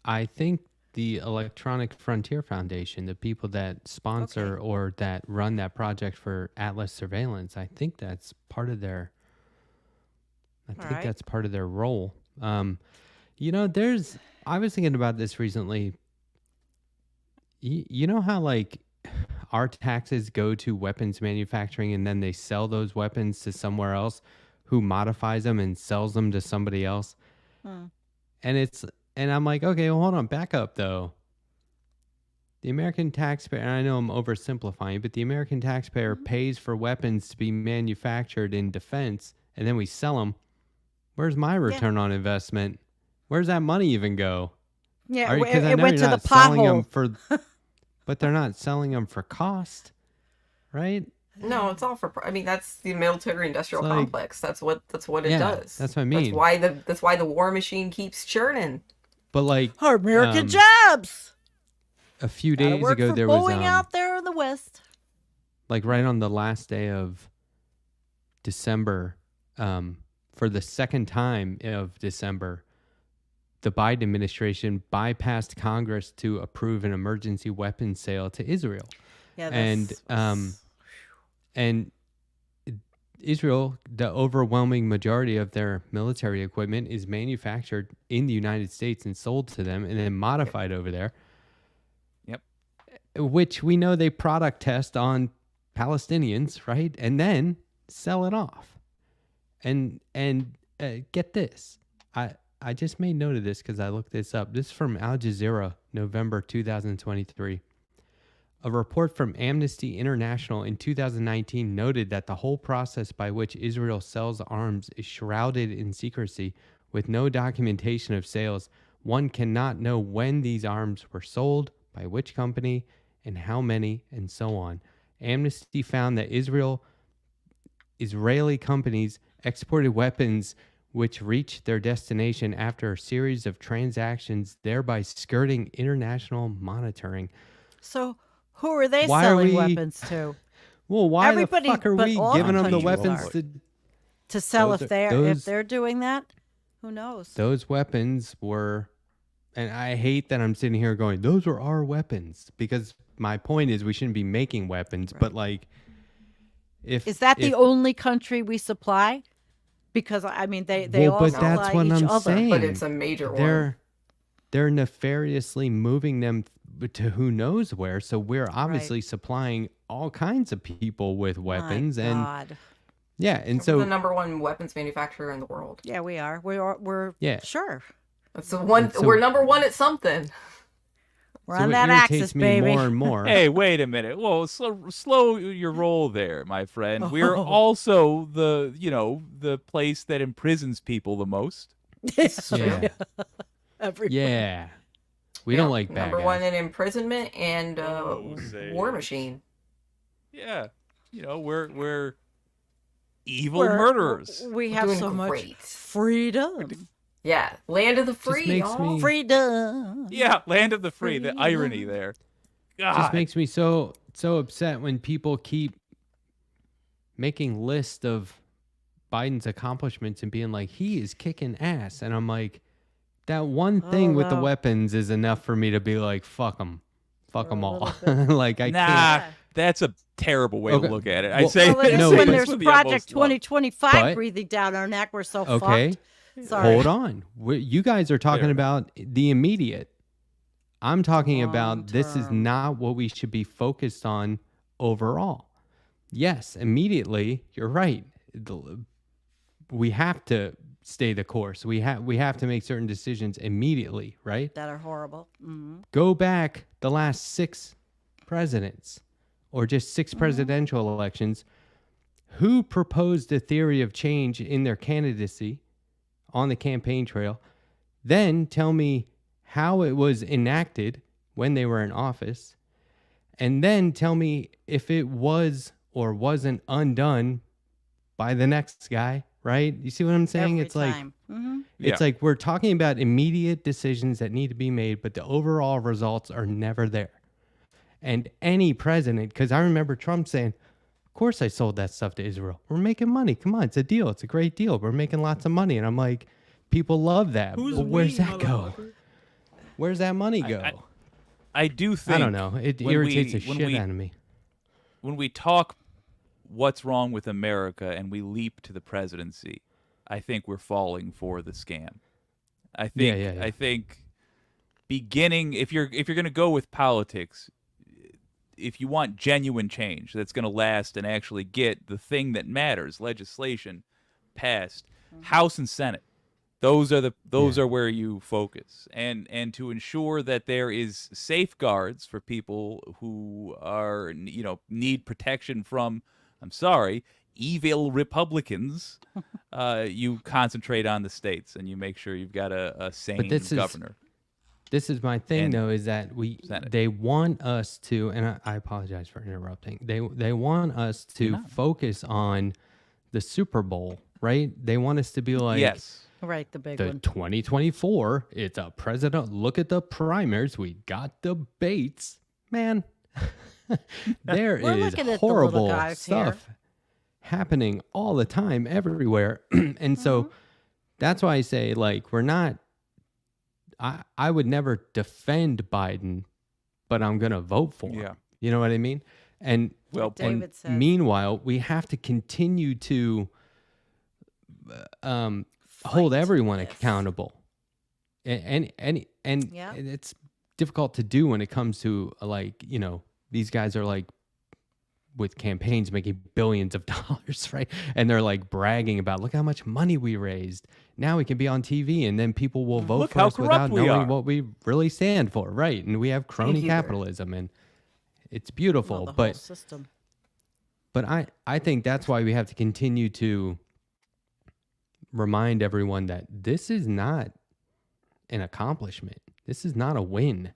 I think the Electronic Frontier Foundation, the people that sponsor or that run that project for Atlas surveillance, I think that's part of their. Alright. That's part of their role. I was thinking about this recently. You know how like our taxes go to weapons manufacturing and then they sell those weapons to somewhere else who modifies them and sells them to somebody else. And I'm like, okay, well, hold on, back up though. The American taxpayer, and I know I'm oversimplifying, but the American taxpayer pays for weapons to be manufactured in defense, and then we sell them. Where's my return on investment? Where's that money even go? Yeah, Because I it know went you're to the not selling them pothole. for, but they're not selling them for cost, right? No, it's all for. I mean, that's the military-industrial It's like- complex. That's what it Yeah, does. that's what I mean. That's why the war machine keeps churning. But like Our American um, jobs. a few Gotta days work ago, for there Boeing was out there in the West. like right on the last day of December, for the second time of December, the Biden administration bypassed Congress to approve an emergency weapons sale to Israel. Yeah, And this was- and Israel, the overwhelming majority of their military equipment is manufactured in the United States and sold to them and then modified over there. Yep. Which we know they product test on Palestinians, right? And then sell it off. And get this. I just made note of this because I looked this up. This is from Al Jazeera, November 2023. A report from Amnesty International in 2019 noted that the whole process by which Israel sells arms is shrouded in secrecy with no documentation of sales. One cannot know when these arms were sold, by which company, and how many, and so on. Amnesty found that Israeli companies exported weapons which reached their destination after a series of transactions, thereby skirting international monitoring. So who are they Why are selling we- weapons to? Well, why Everybody the fuck are but we all giving them the countries weapons are. to... To sell Those if are- they're those- doing that? Who knows? Those weapons were... And I hate that I'm sitting here going, those are our weapons. Because my point is we shouldn't be making weapons, but like... Is that the if- only country we supply? Because I mean, they Well, all but supply that's what each I'm other. saying. But it's a major one. They're nefariously moving them to who knows where. So we're obviously supplying all kinds of people with weapons, My and God. yeah, and We're so the number one weapons manufacturer in the world. Yeah, we are. We're Yeah. sure. That's the one. So- We're number one at something. We're so on it that irritates axis, me baby. more and more. Hey, wait a minute. Whoa, slow your roll there, my friend. We're Oh. also the place that imprisons people the most. Yeah, Everybody. yeah. We don't like bad number guys. one in imprisonment and say war it. machine. Yeah, we're evil We're- murderers. We have doing so much great. freedom. Yeah, land of the free, makes y'all. me- Freedom. Yeah, land of the free. The irony Freedom. there. Just God. makes me so upset when people keep making lists of Biden's accomplishments and being like, he is kicking ass, and I'm like, that one thing with the no. weapons is enough for me to be like, fuck them For a all. little bit. Like I Nah, can't. that's a terrible way Okay. to look at it. Well- I say Well, it is No, when but- there's with the Project utmost love. 2025 But- breathing down our neck. We're so Okay. fucked. Sorry. Hold on. You guys are talking Fair about the immediate. I'm talking about this is Long-term. not what we should be focused on overall. Yes, immediately, you're right. We have to stay the course. We have to make certain decisions immediately, right? That are horrible. Hmm. Go back the last 6 presidents or just 6 presidential elections. Who proposed a theory of change in their candidacy on the campaign trail? Then tell me how it was enacted when they were in office. And then tell me if it was or wasn't undone by the next guy, right? You see what I'm saying? Every It's like time. Hmm. it's like we're talking about immediate decisions that need to be made, but the overall results are never there. And any president, because I remember Trump saying, of course I sold that stuff to Israel. We're making money. Come on, it's a deal. It's a great deal. We're making lots of money. And I'm like, people love that. Who's But where's we, that go? motherfucker? Where's that money go? I do think I don't know. It when irritates we- the when shit we- out of me. when we talk what's wrong with America and we leap to the presidency, I think we're falling for the scam. I think Yeah. I think beginning if you're going to go with politics, if you want genuine change that's going to last and actually get the thing that matters, legislation passed, House and Senate, those are where you focus, and to ensure that there is safeguards for people who are need protection from, I'm sorry, evil Republicans. You concentrate on the states and you make sure you've got a sane governor. This is my thing, And though, is that Senate. they want us to, and I apologize for interrupting. They want us to focus on the Super Bowl, right? They want us to be like, Yes. Right, the big the one. 2024, it's a president. Look at the primaries. We got debates. Man, there We're is looking at the little horrible guys here. stuff happening all the time everywhere. And so that's why I say, like, we're not, I would never defend Biden, but I'm going to vote for him. Yeah. You know what I mean? And Well, David and says. meanwhile, we have to continue to hold Fight everyone this. accountable. And Yeah. it's difficult to do when it comes to, like, you know, these guys are like with campaigns making billions of dollars, right? And they're like bragging about, look how much money we raised. Now we can be on TV, and then people will vote Look for how us without corrupt we knowing are. what we really stand for, right? And we have crony either. capitalism, and it's Well, beautiful. the whole but system. but I think that's why we have to continue to remind everyone that this is not an accomplishment. This is not a win.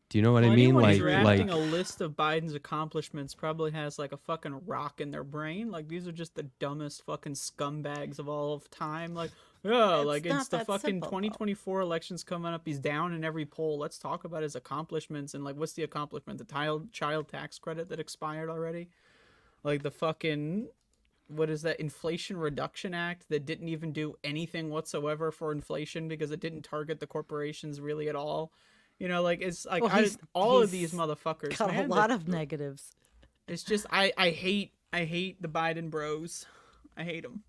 Do you know what I mean? Anyone Like drafting a list of Biden's accomplishments probably has like a fucking rock in their brain. Like, these are just the dumbest fucking scumbags of all of time. Like, yeah, It's like, not it's the that fucking simple, though. 2024 elections coming up. He's down in every poll. Let's talk about his accomplishments. And like, what's the accomplishment? The child tax credit that expired already? Like the fucking, what is that, Inflation Reduction Act that didn't even do anything whatsoever for inflation because it didn't target the corporations really at all. You know, like, it's like, Well, all of he's these motherfuckers, Got man, a lot of negatives. it's just, I hate the Biden bros. I hate them.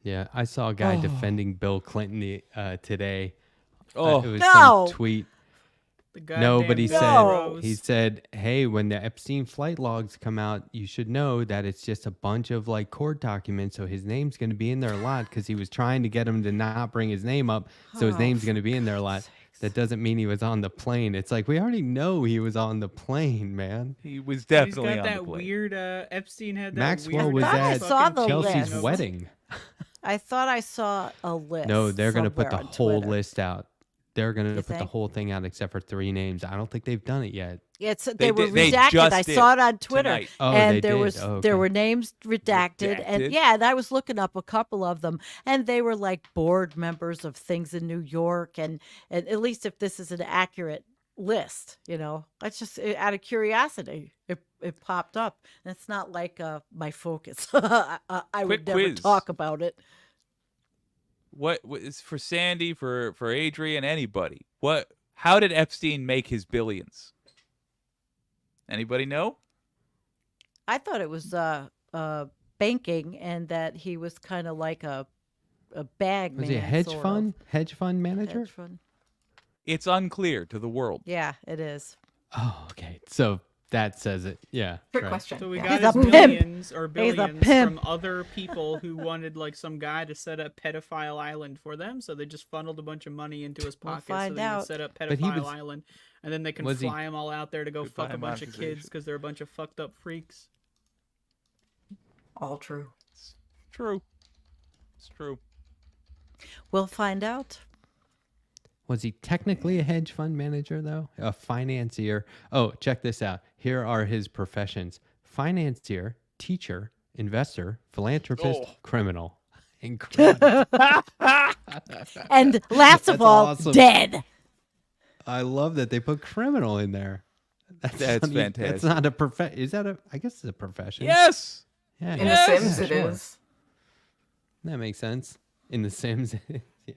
Yeah, I saw a guy defending Bill Clinton today. Oh, It was No. some tweet. The No, but he goddamn said bros. he said, "Hey, when the Epstein flight logs come out, you should know that it's just a bunch of like court documents. So his name's going to be in there a lot because he was trying to get him to not bring his name up. So his Oh, name's going to be in there a lot. That doesn't mean he was on the plane. It's like we already know he was on the plane, man. he was He's definitely got on that the plane. weird, Epstein had that Maxwell weird was I thought I at saw the Chelsea's list. wedding. I thought I saw a list. No, they're going to put the somewhere on whole Twitter. list out. They're going to You put the think? whole thing out except for 3 names. I don't think they've done it yet. They were they redacted. just I did saw it on Twitter, tonight. Oh, and they there did. was Oh, there okay. were names redacted, and Redacted? yeah, and I was looking up a couple of them, and they were like board members of things in New York, and at least if this is an accurate list, you know, that's just out of curiosity. It popped up, and it's not like my focus. I would Quick never quiz. talk about it. What is for Sandy, for Adrian, anybody? How did Epstein make his billions? Anybody know? I thought it was banking, and that he was kind of like a bag Was man. he a hedge sort of. fund? Hedge fund manager? Hedge fund. It's unclear to the world. Yeah, it is. Oh, okay. So that says it. Yeah. Trick right. question. So we Yeah. got He's his a pimp. billions or He's a billions pimp. from other people who wanted like some guy to set up pedophile island for them. So they just funneled a bunch of money into his We'll pocket so find they could out. set up But he pedophile was- island, and then they can was he- fly them all out there to go fuck Goodbye, a bunch of monetization. kids because they're a bunch of fucked up freaks. All true. True. It's true. We'll find out. Was he technically a hedge fund manager, though? A financier? Oh, check this out. Here are his professions: financier, teacher, investor, philanthropist, Oh. criminal. Incredible. And last That's of all, awesome. dead. I love that they put criminal in there. That's not even- fantastic. That's not a profession. Is that a? I guess it's a profession. Yes. Yeah. In Yes! The Sims, it sure. is. That makes sense. In The Sims. Yeah.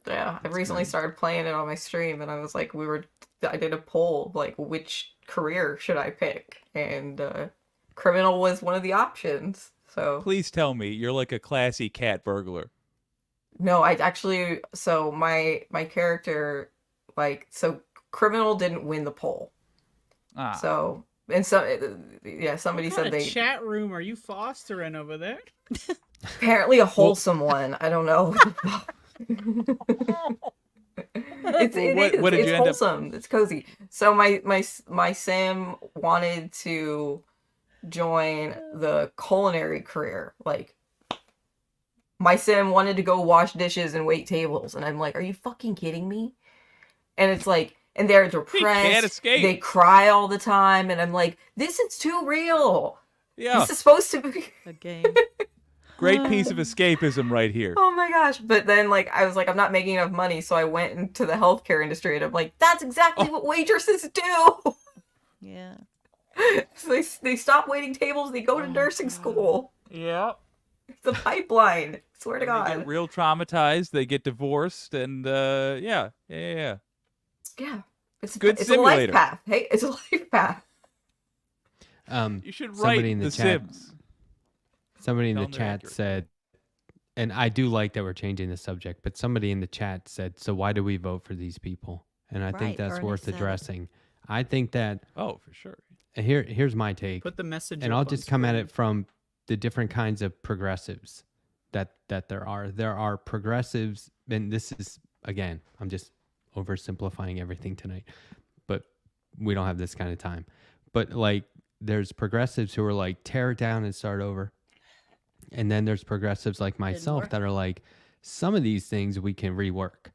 Yeah, I recently started playing it on my stream, and I was like, I did a poll, like, which career should I pick? And criminal was one of the options. So Please tell me you're like a classy cat burglar. no, I actually, so my character, like, so criminal didn't win the poll. Ah. So, and so, yeah, somebody What said kind of they chat room are you fostering over there? apparently a wholesome one. I don't know. It's what did you end up- wholesome. It's cozy. So my Sim wanted to join the culinary career. Like, my Sim wanted to go wash dishes and wait tables, and I'm like, are you fucking kidding me? And it's like, and they're depressed. escape. They cry all the time, and I'm like, this is too real. Yeah. This is supposed to be. A game. Great piece of escapism right here. Oh my gosh. But then, like, I was like, I'm not making enough money, so I went into the healthcare industry, and I'm like, that's exactly what waitresses do. Yeah. So they stop waiting tables. They go to nursing school. Yeah. It's a pipeline. Swear to And they God. get real traumatized. They get divorced, and yeah. Yeah. It's Good it's a life simulator. path. Hey, it's a life path. You should Somebody write in the The chat. Sims. Somebody in Tell the 'em they're chat accurate. said, and I do like that we're changing the subject, but somebody in the chat said, so why do we vote for these people? And I think Right, that's Ernie worth said it. addressing. I think that Oh, for sure. here's my take, Put the message and up I'll on just come at screen. it from the different kinds of progressives that there are. There are progressives, and this is, again, I'm just oversimplifying everything tonight, but we don't have this kind of time. But like, there's progressives who are like, tear it down and start over. And then there's progressives like myself work. that are like, some of these things we can rework.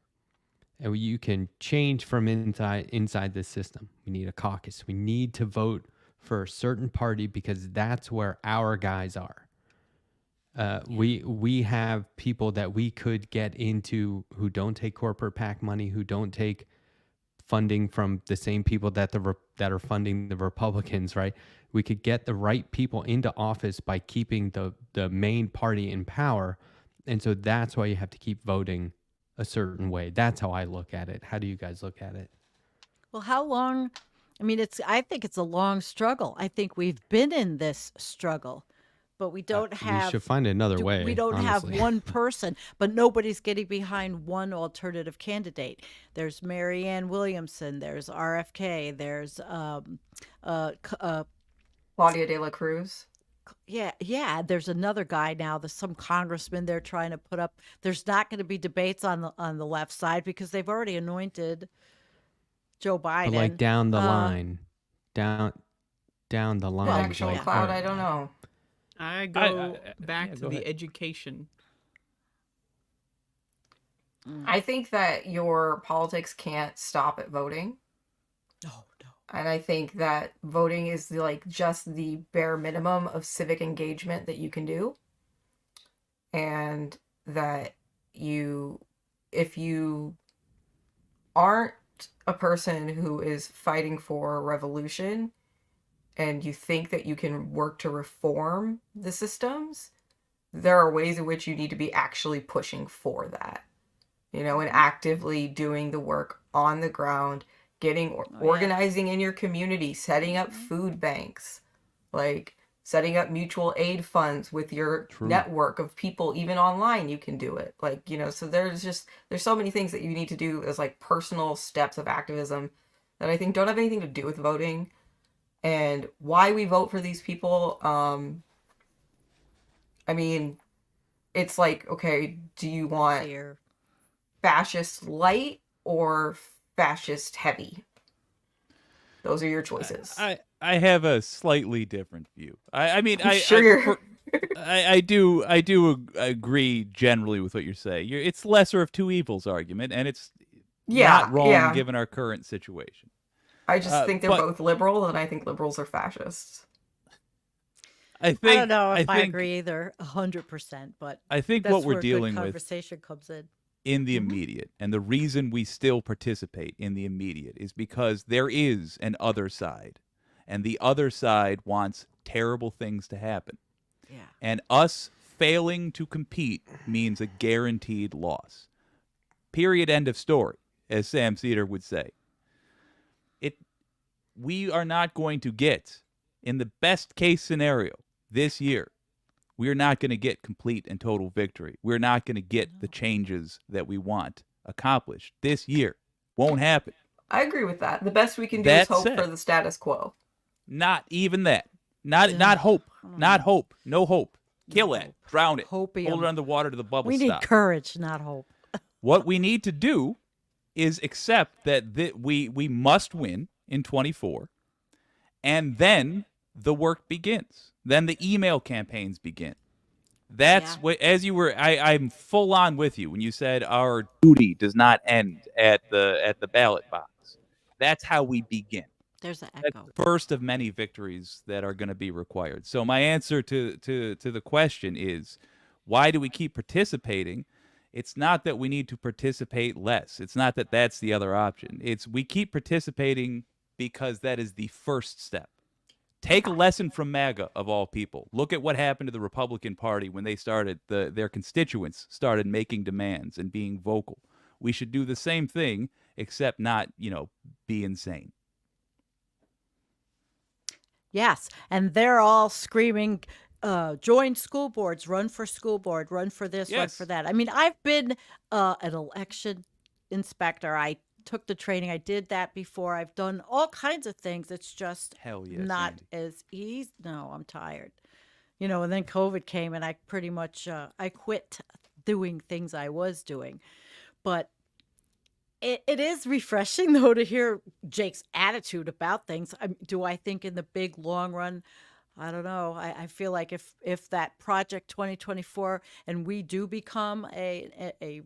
And you can change from inside this system. We need a caucus. We need to vote for a certain party because that's where our guys are. We have people that we could get into who don't take corporate PAC money, who don't take funding from the same people that that are funding the Republicans, right? We could get the right people into office by keeping the main party in power. And so that's why you have to keep voting a certain way. That's how I look at it. How do you guys look at it? Well, how long? I mean, I think it's a long struggle. I think we've been in this struggle, but we don't We have. should find another way. We don't honestly. have one person, but nobody's getting behind one alternative candidate. There's Marianne Williamson. There's RFK. There's Claudia de la Cruz. yeah. There's another guy now. There's some congressman they're trying to put up. There's not going to be debates on the left side because they've already anointed Joe Biden. But like down the line, down the line. Election like, cloud. or- I don't know. I go back yeah, to go the ahead. education. I think that your politics can't stop at voting. No. And I think that voting is just the bare minimum of civic engagement that you can do. And that if you aren't a person who is fighting for a revolution and you think that you can work to reform the systems, there are ways in which you need to be actually pushing for that, and actively doing the work on the ground, organizing in your community, setting up food banks, setting up mutual aid funds with your network of people. Even online you can do it, so there's so many things that you need to do as personal steps of activism that I think don't have anything to do with voting. And why we vote for these people, I mean, it's okay, do you want fascist light or fascist heavy? Those are your choices. I have a slightly different view. I mean, I do agree generally with what you're saying. It's lesser of two evils argument, and it's not wrong given our current situation. I just think they're both liberal, and I think liberals are fascists. I don't know if I agree either 100%, but I think that's what we're where dealing good with conversation comes in the immediate, and the reason we still participate in the immediate is because there is an other side, and the other side wants terrible things to happen. Yeah. And us failing to compete means a guaranteed loss. Period. End of story, as Sam Cedar would say. We are not going to get, in the best case scenario this year, we're not going to get complete and total victory. We're not going to get the changes that we want accomplished this year. Won't happen. I agree with that. The best we can do is hope for the status quo. Not even that. Not hope. Not hope. No hope. Kill it. Drown it. Hopium. Hold it underwater to the bubble We need stop. courage, not hope. What we need to do is accept that we must win in 24, and then the work begins. Then the email campaigns begin. That's what, as you were, I'm full on with you when you said our duty does not end at the ballot box. That's how we begin. There's an That's echo. the first of many victories that are going to be required. So my answer to the question is, why do we keep participating? It's not that we need to participate less. It's not that that's the other option. It's we keep participating because that is the first step. Take a lesson from MAGA, of all people. Look at what happened to the Republican Party when they started, their constituents started making demands and being vocal. We should do the same thing, except not, be insane. Yes, and they're all screaming, join school boards, run for school board, run for this, run Yes. for that. I mean, I've been an election inspector. I took the training. I did that before. I've done all kinds of things. It's just Hell yes, not Sandy. as easy. No, I'm tired. And then COVID came and I pretty much, I quit doing things I was doing. But it is refreshing, though, to hear Jake's attitude about things. Do I think in the big long run? I don't know. I feel like if that Project 2024 and we do become an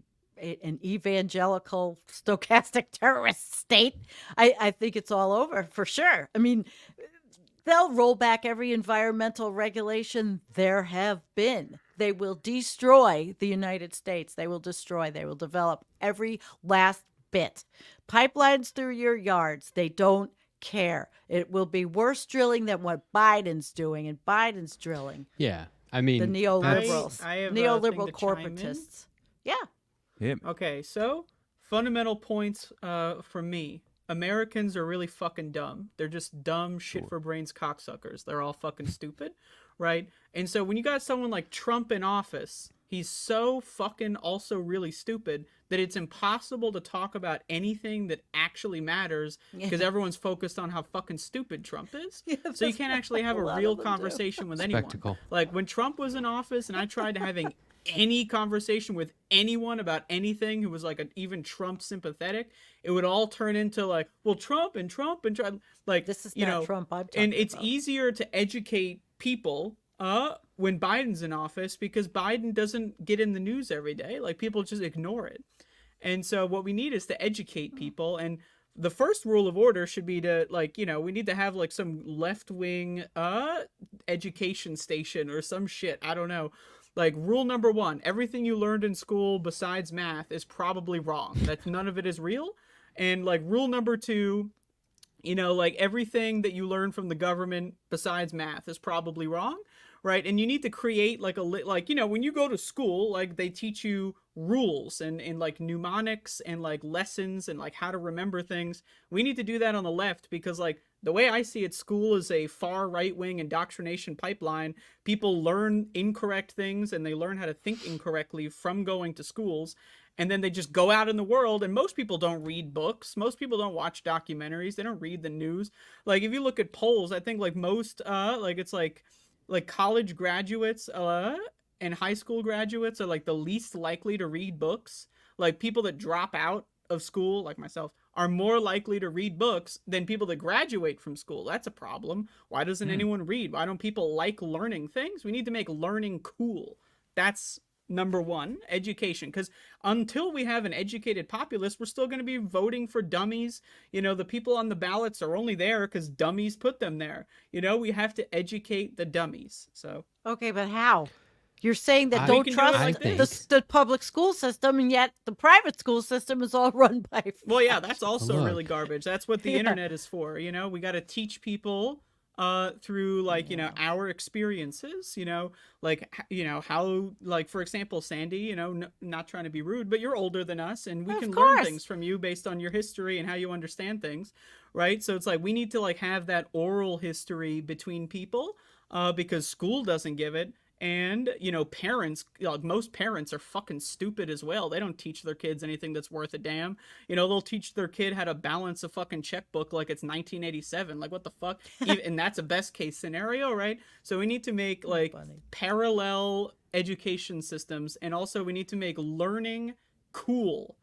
evangelical stochastic terrorist state, I think it's all over for sure. I mean, they'll roll back every environmental regulation there have been. They will destroy the United States. They will develop every last bit. Pipelines through your yards. They don't care. It will be worse drilling than what Biden's doing, and Biden's drilling. Yeah. I mean, The neoliberals. I have a neoliberal thing to chime in. corporatists. Yeah. Yeah. Okay, so fundamental points from me. Americans are really fucking dumb. They're just dumb shit for brains cocksuckers. They're all fucking stupid, right? And so when you got someone like Trump in office, he's so fucking also really stupid that it's impossible to talk about anything that actually matters because everyone's focused on how fucking stupid Trump is. So you can't actually have a real conversation with anyone. Spectacle. Like when Trump was in office and I tried to having any conversation with anyone about anything who was like even Trump sympathetic, it would all turn into like, well, Trump and Trump. Like, This is not Trump I'm talking and it's about. easier to educate people when Biden's in office because Biden doesn't get in the news every day. Like people just ignore it. And so what we need is to educate people. And the first rule of order should be to we need to have like some left-wing education station or some shit. I don't know. Like rule number 1, everything you learned in school besides math is probably wrong. That none of it is real. And like rule number 2, like everything that you learn from the government besides math is probably wrong, right? And you need to create like when you go to school, like they teach you rules and like mnemonics and like lessons and like how to remember things. We need to do that on the left because like the way I see it, school is a far right-wing indoctrination pipeline. People learn incorrect things and they learn how to think incorrectly from going to schools. And then they just go out in the world, and most people don't read books. Most people don't watch documentaries. They don't read the news. Like, if you look at polls, I think, like, most, it's like college graduates and high school graduates are, like, the least likely to read books. Like, people that drop out of school, like myself, are more likely to read books than people that graduate from school. That's a problem. Why doesn't anyone read? Why don't people like learning things? We need to make learning cool. That's number 1, education. Because until we have an educated populace, we're still going to be voting for dummies. The people on the ballots are only there because dummies put them there. We have to educate the dummies. So Okay, but how? You're saying that I- don't We can do it trust like the public school system, and yet the private school system is all run by. well, yeah, that's also Look. really garbage. That's what the internet is for. We got to teach people through our experiences, how, like, for example, Sandy, not trying to be rude, but you're older than us and we can learn things from you based on your history and how you understand things, right? So it's like we need to like have that oral history between people because school doesn't give it. And, parents, most parents are fucking stupid as well. They don't teach their kids anything that's worth a damn. They'll teach their kid how to balance a fucking checkbook like it's 1987. Like, what the fuck? And that's a best case scenario, right? So we need to make, like, parallel education systems. And also we need to make learning cool.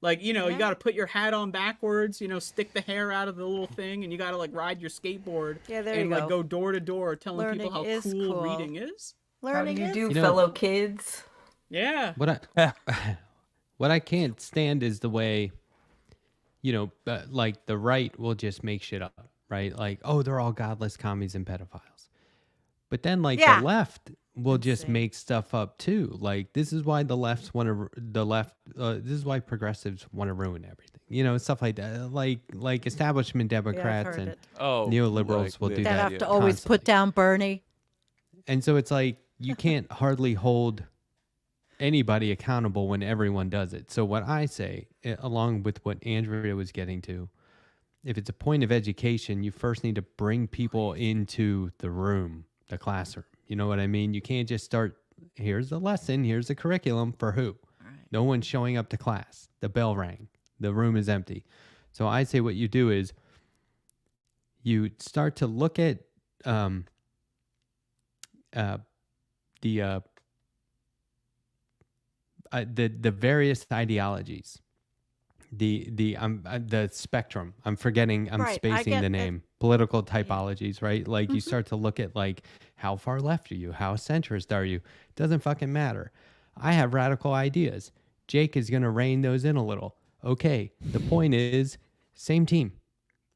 Like, you got to put your hat on backwards, stick the hair out of the little thing, and you got to, like, ride your skateboard and, like, go door to door telling people how cool reading is. Learning How do you is do, fellow kids? Yeah. What I can't stand is the way, like the right will just make shit up, right? Like, oh, they're all godless commies and pedophiles. But then, like, Yeah. the left will just make stuff up too. Like, this is why the lefts want to, this is why progressives want to ruin everything. stuff like that, like establishment Democrats heard and it. Oh, neoliberals will do That that have to always constantly. put down Bernie. And so it's like you can't hardly hold anybody accountable when everyone does it. So what I say, along with what Andrea was getting to, if it's a point of education, you first need to bring people into the room, the classroom. You know what I mean? You can't just start, here's the lesson, here's the curriculum for who? Right. No one's showing up to class. The bell rang. The room is empty. So I say what you do is you start to look at the various ideologies, the spectrum. I'm forgetting. I'm Right, I spacing get the it. name. Political typologies, right? Like you start to look at like how far left are you? How centrist are you? Doesn't fucking matter. I have radical ideas. Jake is gonna rein those in a little. Okay. The point is, same team.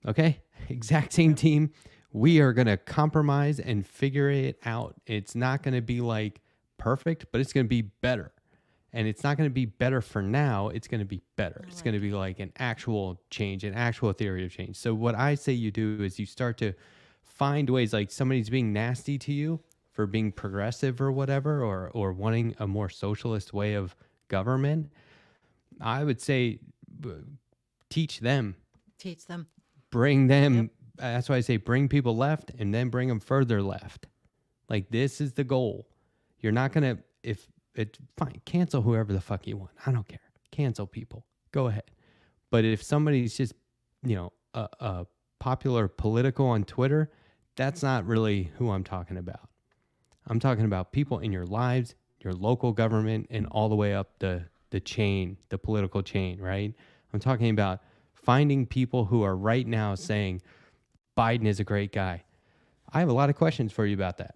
Okay, exact same team. We are gonna compromise and figure it out. It's not gonna be like perfect, but it's gonna be better. And it's not going to be better for now. It's going to be better. It's going to be like an actual change, an actual theory of change. So what I say you do is you start to find ways, like somebody's being nasty to you for being progressive or whatever, or wanting a more socialist way of government. I would say teach them, Teach them. bring them. That's why I say bring people left and then bring them further left. Like this is the goal. You're not going to, if it's fine, cancel whoever the fuck you want. I don't care. Cancel people. Go ahead. But if somebody's just, a popular political on Twitter, that's not really who I'm talking about. I'm talking about people in your lives, your local government, and all the way up the chain, the political chain, right? I'm talking about finding people who are right now saying Biden is a great guy. I have a lot of questions for you about that.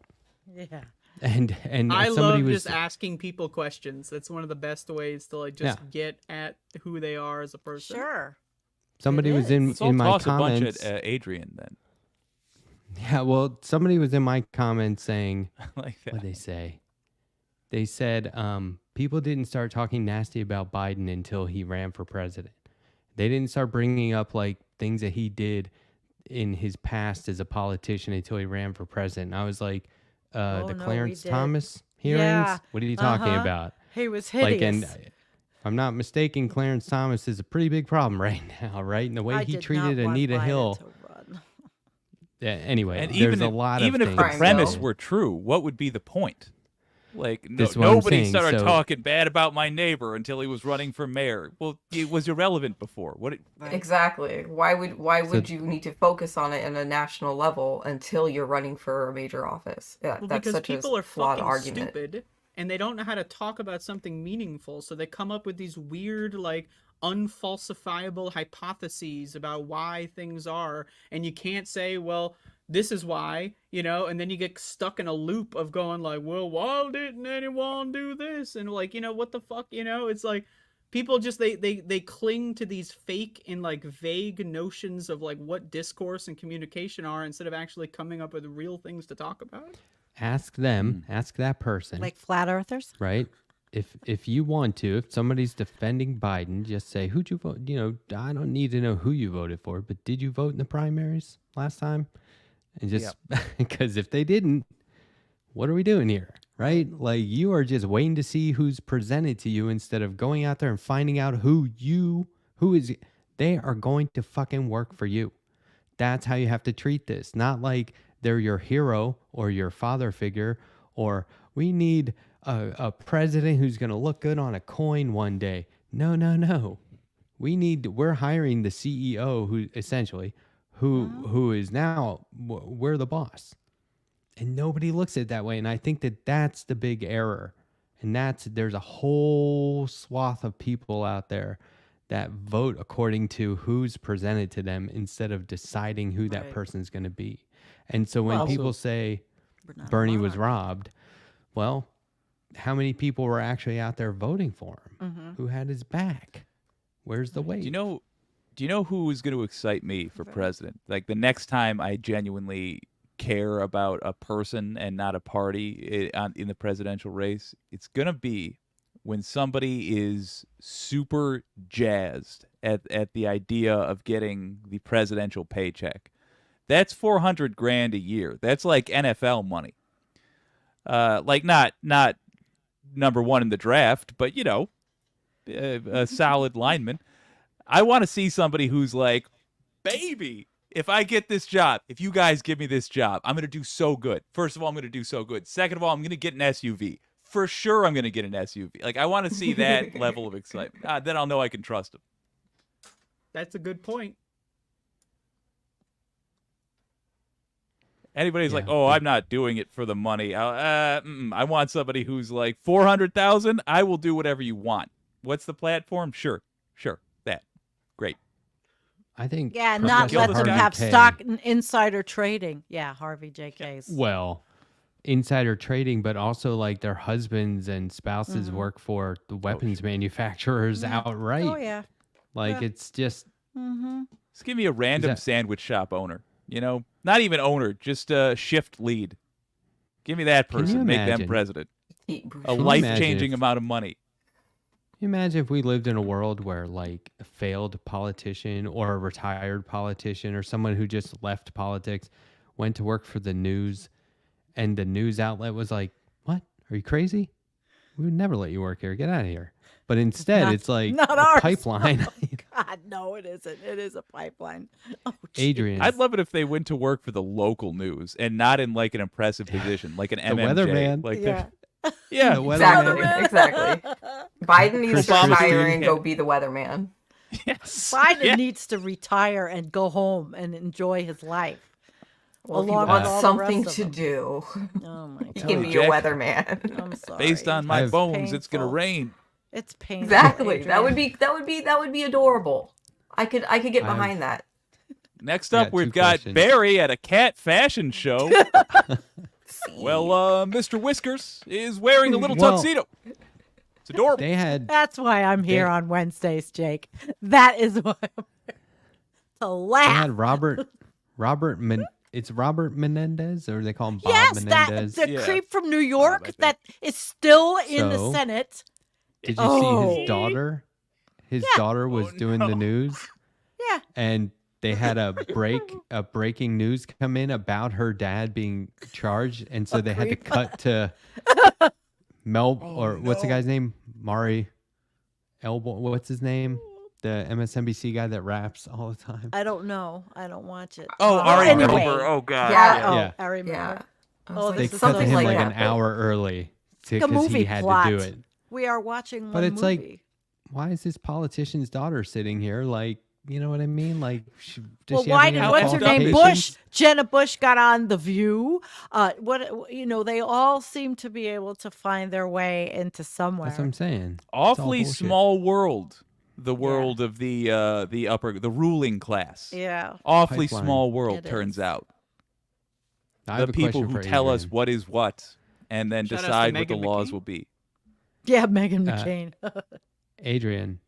Yeah. And I somebody love was just asking people questions. That's one of the best ways to like just get at who they are as a person. Sure. somebody It was in is. Let's all my toss comments. a bunch at Adrian then. Yeah, well, somebody was in my comments saying, Like that. what they say? They said people didn't start talking nasty about Biden until he ran for president. They didn't start bringing up like things that he did in his past as a politician until he ran for president. And I was like, Oh, the no, we Clarence did. Thomas hearings? Yeah. What are you talking Uh-huh. about? He was hideous. Like, and if I'm not mistaken, Clarence Thomas is a pretty big problem right now, right? And the way I he did treated not want Anita Biden Hill. to run. Anyway, And there's a lot even of if things. the premise that- were true, what would be the point? Like This is what I'm nobody saying, started so- talking bad about my neighbor until he was running for mayor. Well, it was irrelevant before. What? Exactly. Why would you need to focus on it in a national level until you're running for a major office? Yeah, Well, that's because such people a are flawed fucking argument. stupid and they don't know how to talk about something meaningful, so they come up with these weird, like, unfalsifiable hypotheses about why things are, and you can't say, well, this is why, and then you get stuck in a loop of going like, well, why didn't anyone do this? And like, what the fuck, it's like people just they cling to these fake and like vague notions of like what discourse and communication are instead of actually coming up with real things to talk about. Ask them, ask that person, Like flat earthers? right? If you want to, if somebody's defending Biden, just say, who'd you vote? I don't need to know who you voted for, but did you vote in the primaries last time? And just because if they didn't, what are we doing here? Right? Like you are just waiting to see who's presented to you instead of going out there and finding out they are going to fucking work for you. That's how you have to treat this. Not like they're your hero or your father figure, or we need a president who's going to look good on a coin one day. No. We're hiring the CEO who essentially who is now we're the boss, and nobody looks at it that way. And I think that's the big error, and there's a whole swath of people out there that vote according to who's presented to them instead of deciding who that Right. person's going to be. And so when Well, people say We're not a Bernie was monarchy. robbed, well, how many people were actually out there voting for him? Who had his back? Where's the weight? Do you know who is going to excite me for president? Like the next time I genuinely care about a person and not a party in the presidential race, it's going to be when somebody is super jazzed at the idea of getting the presidential paycheck. That's $400,000 a year. That's like NFL money. Like not number one in the draft, but a solid lineman. I want to see somebody who's like, baby, if I get this job, if you guys give me this job, I'm going to do so good. First of all, I'm going to do so good. Second of all, I'm going to get an SUV. For sure, I'm going to get an SUV. Like, I want to see that level of excitement. Then I'll know I can trust him. That's a good point. Anybody's like, oh, I'm not doing it for the money. I want somebody who's like, 400,000, I will do whatever you want. What's the platform? Sure, that. Great. I think. Yeah, not Professor let them Harvey have K- stock and insider trading. Yeah, Harvey J.K.'s. Well, insider trading, but also like their husbands and spouses work for the weapons manufacturers outright. Oh, yeah. Like it's just. Just give me a random sandwich shop owner. Not even owner, just a shift lead. Give me that Can you person. Make them imagine? president. Eat A bruschetta. you life-changing imagine if- amount of money. Can you imagine if we lived in a world where like a failed politician or a retired politician or someone who just left politics went to work for the news and the news outlet was like, what? Are you crazy? We would never let you work here. Get out of here. But instead, it's like not a ours. pipeline. God, no, it isn't. It is a pipeline. Oh, Adrian, I'd love it if they went to work for the local news and not in like an impressive position, like an MMJ. weatherman. Like yeah. yeah. The Exactly. weatherman. Exactly. Biden needs Chris to retire Christie. and go be the weatherman. Yes. Biden Yeah. needs to retire and go home and enjoy his life. Well, if he Along with wants all the something rest to of them. do, Oh my he god. can you, be a Jack. weatherman. I'm sorry. Based on my I've- bones, it's gonna painful. rain. It's painful. Exactly. That Adrian. would be adorable. I could get I've- behind that. Next I up, got we've two got questions. Barry at a cat fashion show. See? Well, Mr. Whiskers is wearing a little Well- tuxedo. It's adorable. They had That's why I'm here They- on Wednesdays, Jake. That is why I'm here. To they laugh. had it's Robert Menendez, or they call him Bob Yes, Menendez. the Yeah. creep from New I York think. that is still in the So? Senate. Did you see Oh. his daughter? His Yeah. daughter was doing no. the news, Yeah. and they had a breaking news come in about her dad being charged, and so A they had to creep. cut to or what's the guy's name? Mari Elbo. What's his name? The MSNBC guy that raps all the time. I don't know. I don't watch it. Oh, Well, Ari anyway. Melber. Oh, God. Yeah. Oh, Yeah. I remember. Yeah. I was Oh, like, They this is cut to something him like like that, an but- hour early a because movie he had plot. to do it. We are watching But one it's like- movie. Why is this politician's daughter sitting here? Like, you know what I mean? Like, does Well, she have why any did other what's her name? Bush, qualifications? Jenna Bush got on The View. They all seem to be able to find their way into somewhere. That's what I'm saying. It's all Awfully bullshit. small world. The world of the ruling class. Yeah. Awfully Pipeline. small world, It turns is. out. I The have a people question who for tell us Adrian. what is what and then Shout out to decide what the Meghan laws McCain. will be. Yeah, Megan Uh, McCain. Adrian,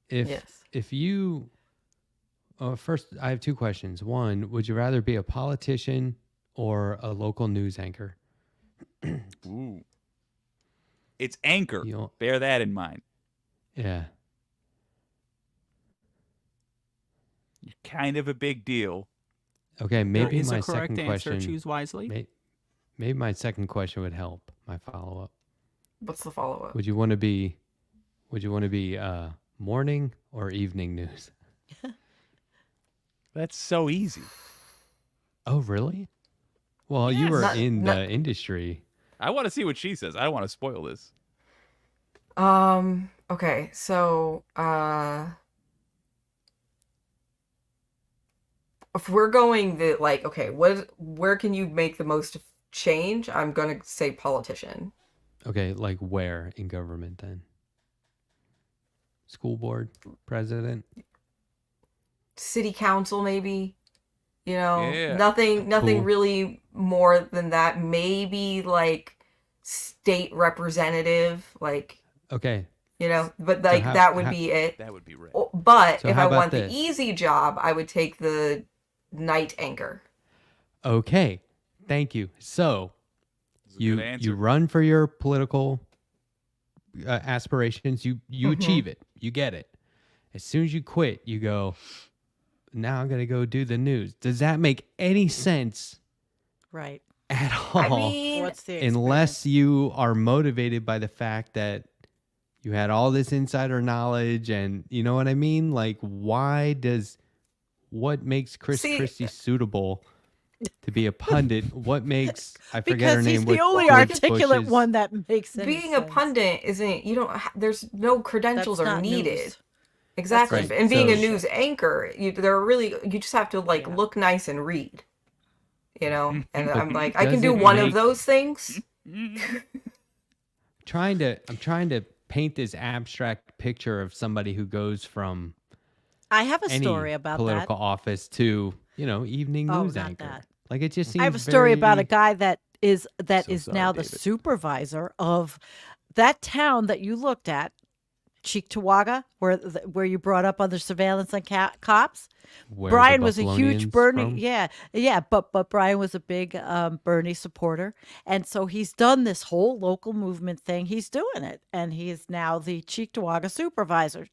Yes. if you first, I have two questions. One, would you rather be a politician or a local news anchor? Ooh. It's anchor. You'll- Bear that in mind. Yeah. You're kind of a big deal. Okay, There maybe is my a correct second answer. question. Choose wisely. Maybe my second question would help my follow up. What's the follow up? Would you want to be morning or evening news? That's so easy. Oh, really? Well, you Yes. were Not- in not- the industry. I want to see what she says. I don't want to spoil this. Okay, so if we're going where can you make the most change? I'm gonna say politician. Okay, like where in government then? School board, president? City council, maybe. Yeah. Nothing Cool. really more than that. Maybe like state representative, like, Okay. but like how- that would how- be it. That would be right. But So if how I about want this? the easy job, I would take the night anchor. Okay. Thank you. So That's a you good answer. you run for your political aspirations. You Mhm. achieve it. You get it. As soon as you quit, you go, now I'm going to go do the news. Does that make any sense Right. at I all? mean, What's the Unless you are motivated by the fact that you had all this insider knowledge and you know what I mean? Like, what makes Chris See- Christie suitable to be a pundit? What makes, I forget Because her name. he's the with only George articulate Bush's- one that makes any being a sense. pundit isn't, you don't, there's no credentials That's are not needed. news. Exactly. Right, And being a so- news anchor, you just have to like Yeah. look nice and read. You know? And But I'm like, I can does do it one of make- those things. I'm trying to paint this abstract picture of somebody who goes from I have a any story about political office to, evening Oh, news not anchor. that. Like it just that. seems I have a story about a very- guy that is So sorry, now the David. supervisor of that town that you looked at, Cheektowaga, where you brought up on the surveillance on cops. where Brian the was a huge Buffalonians Bernie, from. yeah, but Brian was a big Bernie supporter, and so he's done this whole local movement thing. He's doing it, and he is now the Cheektowaga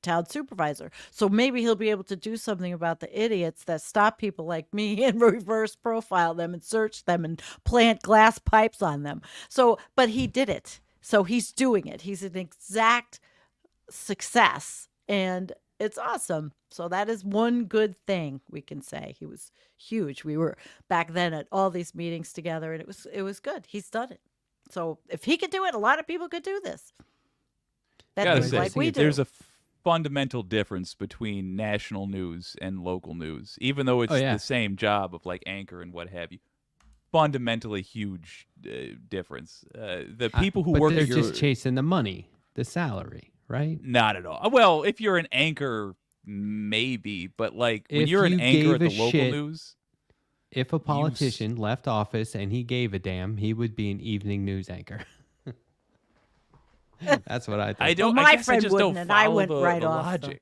town supervisor. So maybe he'll be able to do something about the idiots that stop people like me and reverse profile them and search them and plant glass pipes on them. So, but he did it, so he's doing it. He's an exact success, and it's awesome. So that is one good thing we can say. He was huge. We were back then at all these meetings together, and it was good. He's done it. So if he could do it, a lot of people could do this. That Gotta do say, like we do. there's a fundamental difference between national news and local news, even though it's Oh, yeah. the same job of like anchor and what have you. Fundamentally huge difference. The people who but work they're at your just chasing the money, the salary, right? not at all. Well, if you're an anchor, maybe, but like when If you're an you anchor at gave the a local shit, news, If a politician left office and he gave a damn, he would be an evening news anchor. That's what I think. I don't. Well, I my guess friend I just don't wouldn't, and I follow went the, right the off the- logic.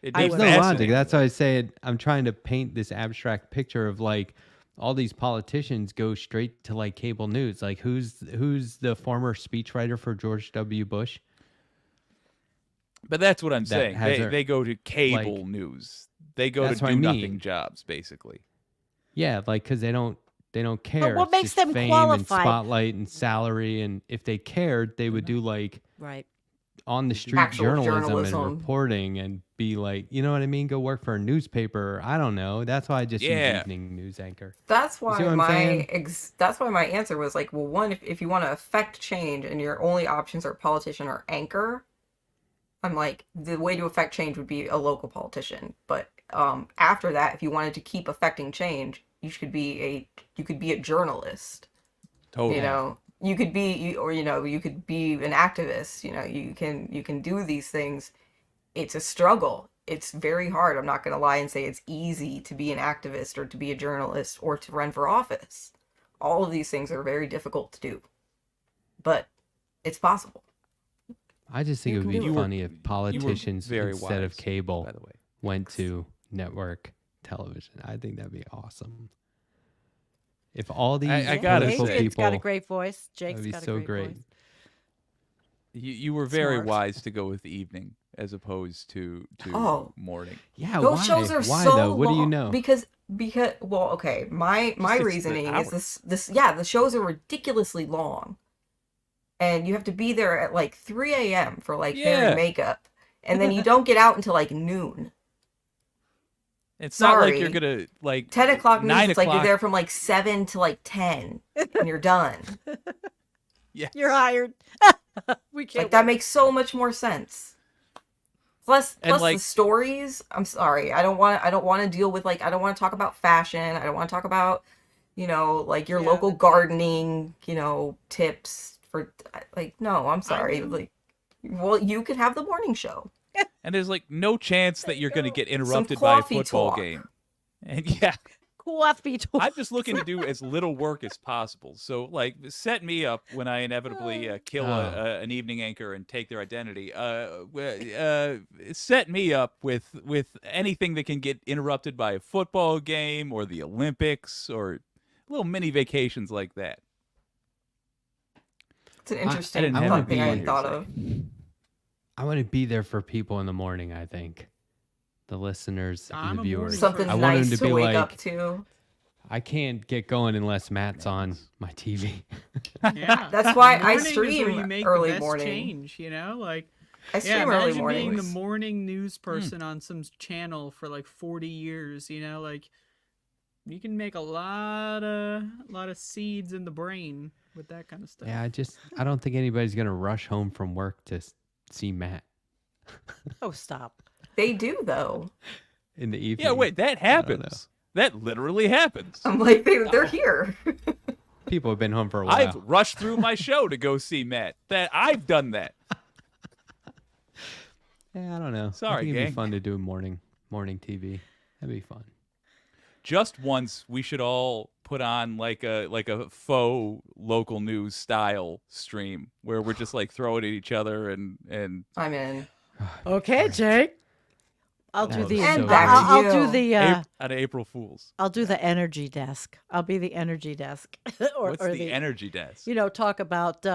It'd I be would- There's no logic. fascinating. That's why I say I'm trying to paint this abstract picture of like all these politicians go straight to like cable news. Like who's the former speechwriter for George W. Bush? But that's what I'm That saying. has They, a- they go to cable like- news. They go That's to what I do mean. nothing jobs, basically. Yeah, like because they don't care. what It's makes just them fame qualified? and spotlight and salary, and if they cared, they would do like Right. on the street Actual journalism journalism. and reporting and be like, you know what I mean? Go work for a newspaper. I don't know. That's why I just Yeah. use evening news anchor. That's see why what I'm saying? that's why my answer was like, well, one, if you want to affect change and your only options are politician or anchor, I'm like, the way to affect change would be a local politician. But after that, if you wanted to keep affecting change, you could be a journalist. Totally. You know, you could be you could be an activist. You know, you can do these things. It's a struggle. It's very hard. I'm not going to lie and say it's easy to be an activist or to be a journalist or to run for office. All of these things are very difficult to do, but it's possible. I just think You it would can be do it. funny if politicians very instead of wise, cable by the way. went to network television. I think that'd be awesome. If all these I gotta political say- Adrian's people, got a great voice. Jake's that'd be got a so great, great. voice. You were very Smart. wise to go with evening as opposed to Oh. morning. Yeah, Those why? shows are Why so though? What do you long- know? Because well, okay, my Just it's the reasoning is hours. this the shows are ridiculously long, and you have to be there at like 3 a.m. for like hair Yeah. and makeup, and then you don't get out until like noon. It's not like you're Sorry. gonna like 10 o'clock news, 9 it's like you're o'clock. there from like 7 to like 10, and you're done. Yeah. You're hired. We can't. Like that wait. makes so much more sense. Plus And, the like- stories. I'm sorry, I don't want to deal with like I don't want to talk about fashion. I don't want to talk about like your Yeah, local that's- gardening tips for like no. I'm sorry. do. Like, well, you could have the morning show. And there's like no chance that you're gonna get Some interrupted by a coffee football talk. game. And yeah, Coffee talk. I'm just looking to do as little work as possible. So like, set me up when I inevitably kill an evening anchor and take their identity. Set me up with anything that can get interrupted by a football game or the Olympics or little mini vacations like that. It's an I interesting didn't have thought to thing be I on hadn't here thought of. I want to be there for people in the morning. I think the listeners I'm and the a viewers. morning Something I want him nice to to be wake like, up to. I can't get going unless Matt's on my TV. Yeah. That's why I Morning is where stream you make early the best morning. change, like I yeah, stream early imagine being the mornings. morning news person on some channel for like 40 years, like you can make a lot of seeds in the brain with that kind of stuff. Yeah, I don't think anybody's gonna rush home from work to see Matt Oh, stop. They do though. in the evening. Yeah, wait, that happens. That literally happens. I'm like they're here. People have been home for a while. I've rushed through my show to go see Matt. I've done that. Yeah, I don't know. I Sorry, think it'd gang. be fun to do morning TV. That'd be fun. Just once, we should all put on like a faux local news style stream where we're just like throwing at each other and I'm in. Okay, Jake. I'll That do was the. so I'll good. do the. at April Fools. I'll do the energy desk. I'll be the energy desk. What's the energy desk? Talk about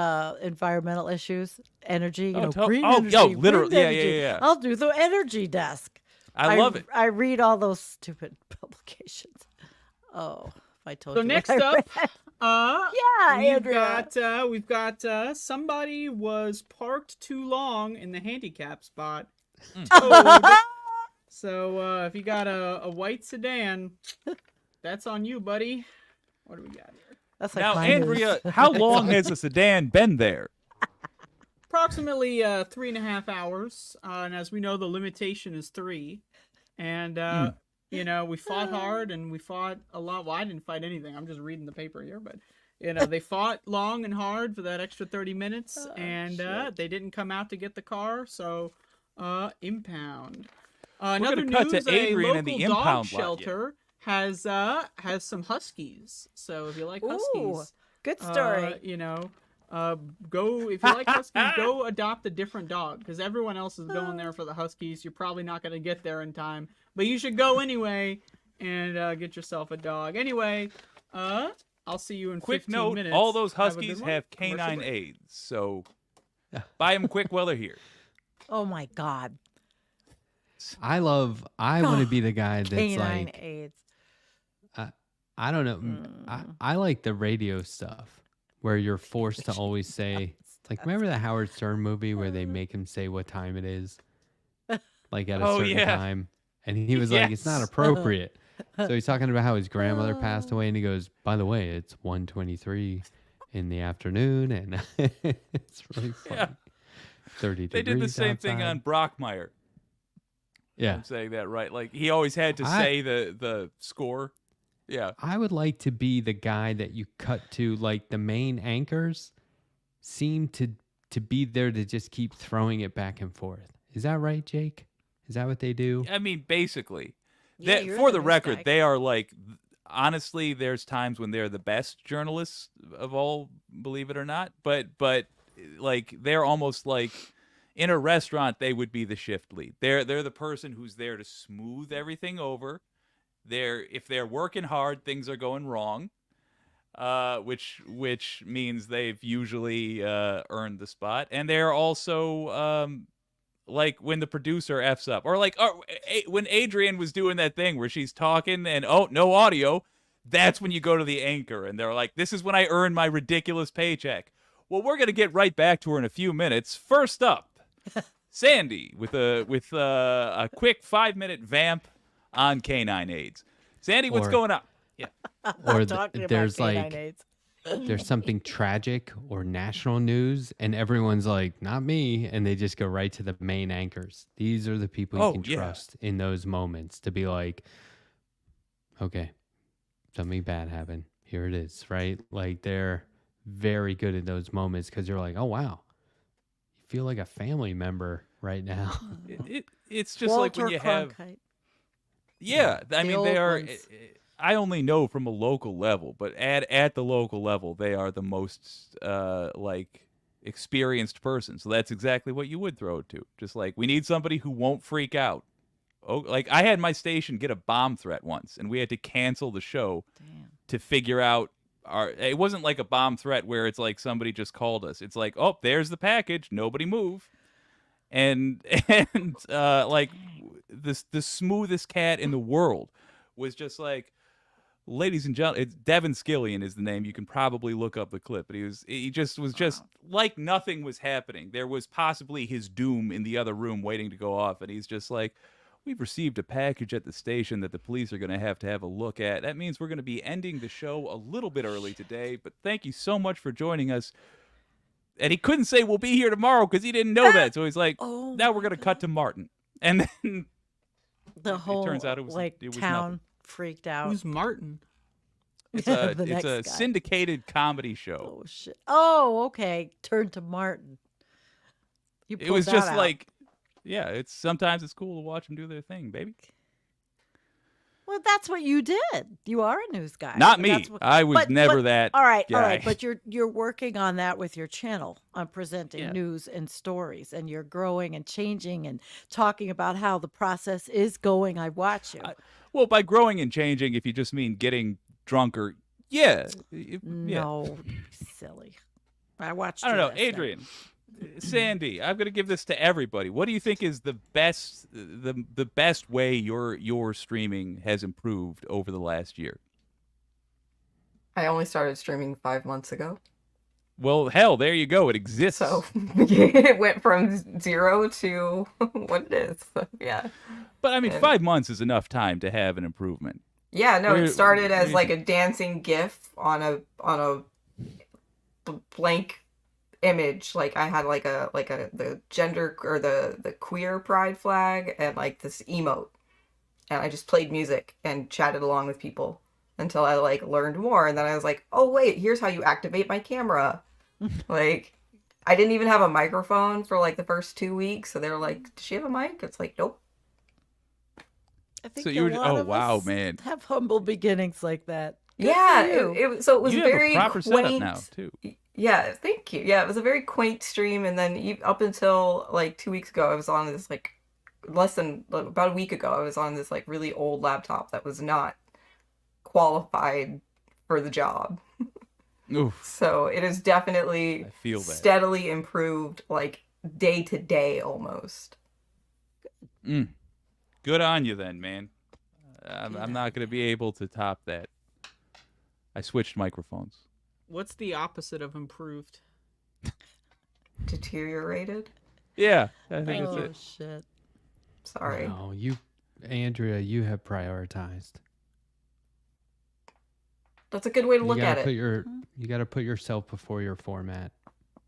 environmental issues, energy. Green oh, energy. yo, wind literally, yeah, energy. yeah. I'll do the energy desk. I love it. I read all those stupid publications. Oh, if I told So you. next what I up, read. Andrea. we've got somebody was parked too long in the handicap spot. Towed. So if you got a white sedan, that's on you, buddy. What do we got here? That's like Now, my Andrea, news. how long has a sedan been there? Approximately 3.5 hours, and as we know, the limitation is 3. And we fought hard and we fought a lot. Well, I didn't fight anything. I'm just reading the paper here, but they fought long and hard for that extra 30 minutes, and they didn't come out to get the car, so impound. Another gonna cut news: to Adrian a local in the dog impound lot, shelter has some huskies. So if you like Ooh, huskies, good story. go if you like huskies, go adopt a different dog because everyone else is going there for the huskies. You're probably not going to get there in time, but you should go anyway and get yourself a dog. Anyway, I'll see you in Quick 15 note, minutes. all those Have a good huskies one. have Commercial canine break. aids, so buy them quick while they're here. Oh my God. I want to be the guy that's Canine like, AIDS. I don't know. I like the radio stuff where you're forced to always say, like, remember the Howard Stern movie where they make him say what time it is, like at a Oh, certain yeah. time, and he was like, it's not Yes. appropriate. So he's talking about how his grandmother passed away, and he goes, by the way, it's 1:23 in the afternoon, and it's really funny. Yeah. 30 They degrees did the same thing outside. on Brockmire. Yeah. I'm saying that right. Like he always had to say the score. Yeah. I would like to be the guy that you cut to, like the main anchors seem to be there to just keep throwing it back and forth. Is that right, Jake? Is that what they do? I mean, basically. Yeah, That, you're for the the news record, guy. they are like, honestly, there's times when they're the best journalists of all, believe it or not. But like they're almost like in a restaurant, they would be the shift lead. They're the person who's there to smooth everything over. If they're working hard, things are going wrong, which means they've usually earned the spot. And they're also like when the producer f's up, or like when Adrian was doing that thing where she's talking and no audio. That's when you go to the anchor and they're like, "This is when I earn my ridiculous paycheck." Well, we're gonna get right back to her in a few minutes. First up, Sandy with a quick 5-minute vamp on canine AIDS. Sandy, what's Or- going on? Yeah. Or Talking about there's canine like AIDS. there's something tragic or national news, and everyone's like, "Not me," and they just go right to the main anchors. These are the people you Oh, can yeah. trust in those moments to be like, "Okay, something bad happened. Here it is." Right? Like they're very good in those moments because you're like, "Oh wow, you feel like a family member right now." It's just like when Walter you have. Cronkite. Yeah, I The mean old they are. ones. I only know from a local level, but at the local level, they are the most like experienced person. So that's exactly what you would throw it to. Just like we need somebody who won't freak out. Oh, like I had my station get a bomb threat once, and we had to cancel the show Damn. to figure out. It wasn't like a bomb threat where it's like somebody just called us. It's like, oh, there's the package. Nobody move. And like the smoothest cat in the world was just like, ladies and gentlemen, it's Devin Skillian is the name. You can probably look up the clip, but he just was just like nothing was happening. There was possibly his doom in the other room waiting to go off, and he's just like, we've received a package at the station that the police are going to have a look at. That means we're going to be ending the show a little bit early today, but thank you so much for joining us. And he couldn't say we'll be here tomorrow because he didn't know that. So he's like, now we're going to cut to Martin. And then The whole turns out it was town nothing. freaked out. Who's Martin? It's The a next guy. syndicated comedy show. Oh shit! Oh, okay. Turn to Martin. You It pulled was that just out. like, yeah, sometimes it's cool to watch them do their thing, baby. Well, that's what you did. You are a news guy. Not But me. that's what- I was never but- that All right, guy. all right. But you're working on that with your channel on presenting Yeah. news and stories, and you're growing and changing and talking about how the process is going. I watch you. Well, by growing and changing, if you just mean getting drunker, yeah. No, silly. I watched. I don't you know, last night. Adrian, Sandy. I'm gonna give this to everybody. What do you think is the best way your streaming has improved over the last year? I only started streaming 5 months ago. Well, hell, there you go. It exists. So it went from 0 to what it is. So, yeah. But I mean, Yeah. 5 months is enough time to have an improvement. Yeah, no, Where- it started where as you like think- a dancing GIF on a blank image. Like I had the gender or the queer pride flag and like this emote, and I just played music and chatted along with people until I like learned more, and then I was like, oh wait, here's how you activate my camera. Like I didn't even have a microphone for like the first 2 weeks, so they were like, does she have a mic? It's like, nope. I think So you a were- lot oh, of wow, us man. have humble beginnings like that. Good Yeah, for you. so it was You have very a proper setup quaint. now, too. Yeah, thank you. Yeah, it was a very quaint stream, and then up until like 2 weeks ago, I was on this like about a week ago, I was on this like really old laptop that was not qualified for the job. Oof, So it has definitely I feel that. steadily improved, like day to day almost. Good on you then, man. I'm not going to be able to top that. I switched microphones. What's the opposite of improved? Deteriorated. Yeah, I think Oh that's it. shit! Sorry. No, Andrea, you have prioritized. That's a good way to You look gotta at put it. you gotta put yourself before your format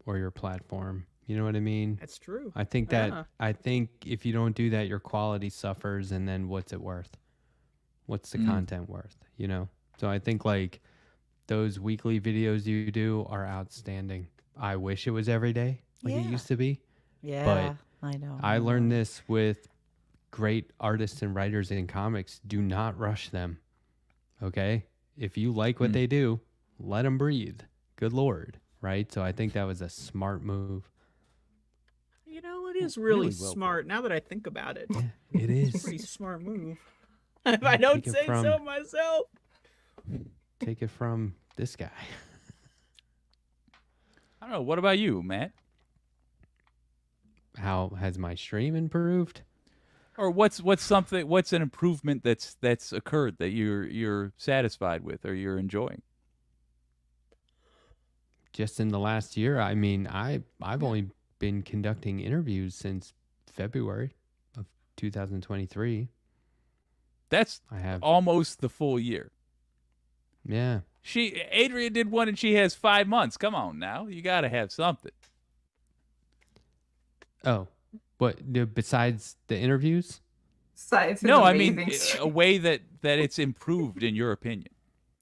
or your platform. You know what I mean? That's true. I think Yeah. if you don't do that, your quality suffers, and then what's it worth? What's the content worth? You know. So I think like those weekly videos you do are outstanding. I wish it was every day like it Yeah. used to be. Yeah, I know. I learned this with great artists and writers in comics. Do not rush them. Okay? If you like what they do, let them breathe. Good Lord. Right? So I think that was a smart move. You know, it is really, really well smart now that I think about it. Yeah, it is. Pretty smart move. If I don't Take it say so from- myself. Take it from this guy. I don't know. What about you, Matt? How has my stream improved? Or what's an improvement that's occurred that you're satisfied with or you're enjoying? Just in the last year, I mean, I've only been conducting interviews since February of 2023. That's I have, almost the full year. yeah. Adrian did one and she has 5 months. Come on now. You got to have something. Oh, besides the interviews? Science is No, I amazing. mean a way that it's improved in your opinion.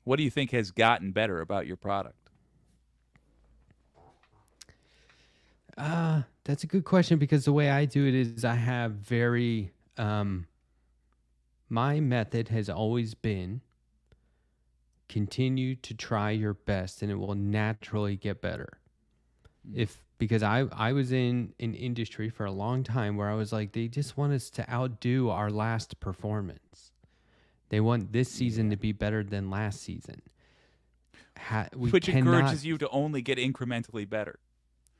What do you think has gotten better about your product? That's a good question because the way I do it is I have very, my method has always been continue to try your best and it will naturally get better. Because I was in an industry for a long time where I was like, they just want us to outdo our last performance. They want this season to be better than last season. Which encourages you to only get incrementally better.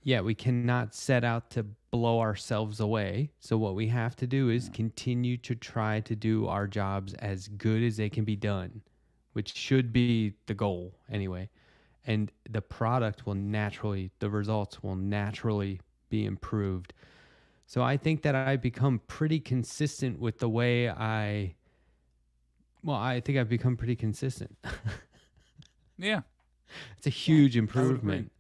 yeah, we cannot set out to blow ourselves away. So what we have to do is continue to try to do our jobs as good as they can be done, which should be the goal anyway. And the product will naturally, the results will naturally be improved. So I think that I've become pretty consistent with the way I think I've become pretty consistent. Yeah. It's a huge I would agree. improvement.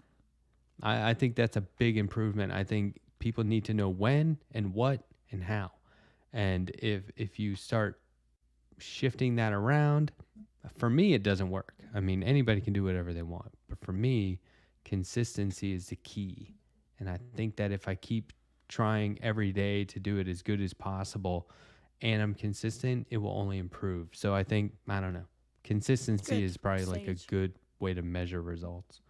I think that's a big improvement. I think people need to know when and what and how. And if you start shifting that around, for me, it doesn't work. I mean, anybody can do whatever they want. But for me, consistency is the key. And I think that if I keep trying every day to do it as good as possible and I'm consistent, it will only improve. So I think, I don't know, consistency Good. is probably like a Sage. good way to measure results.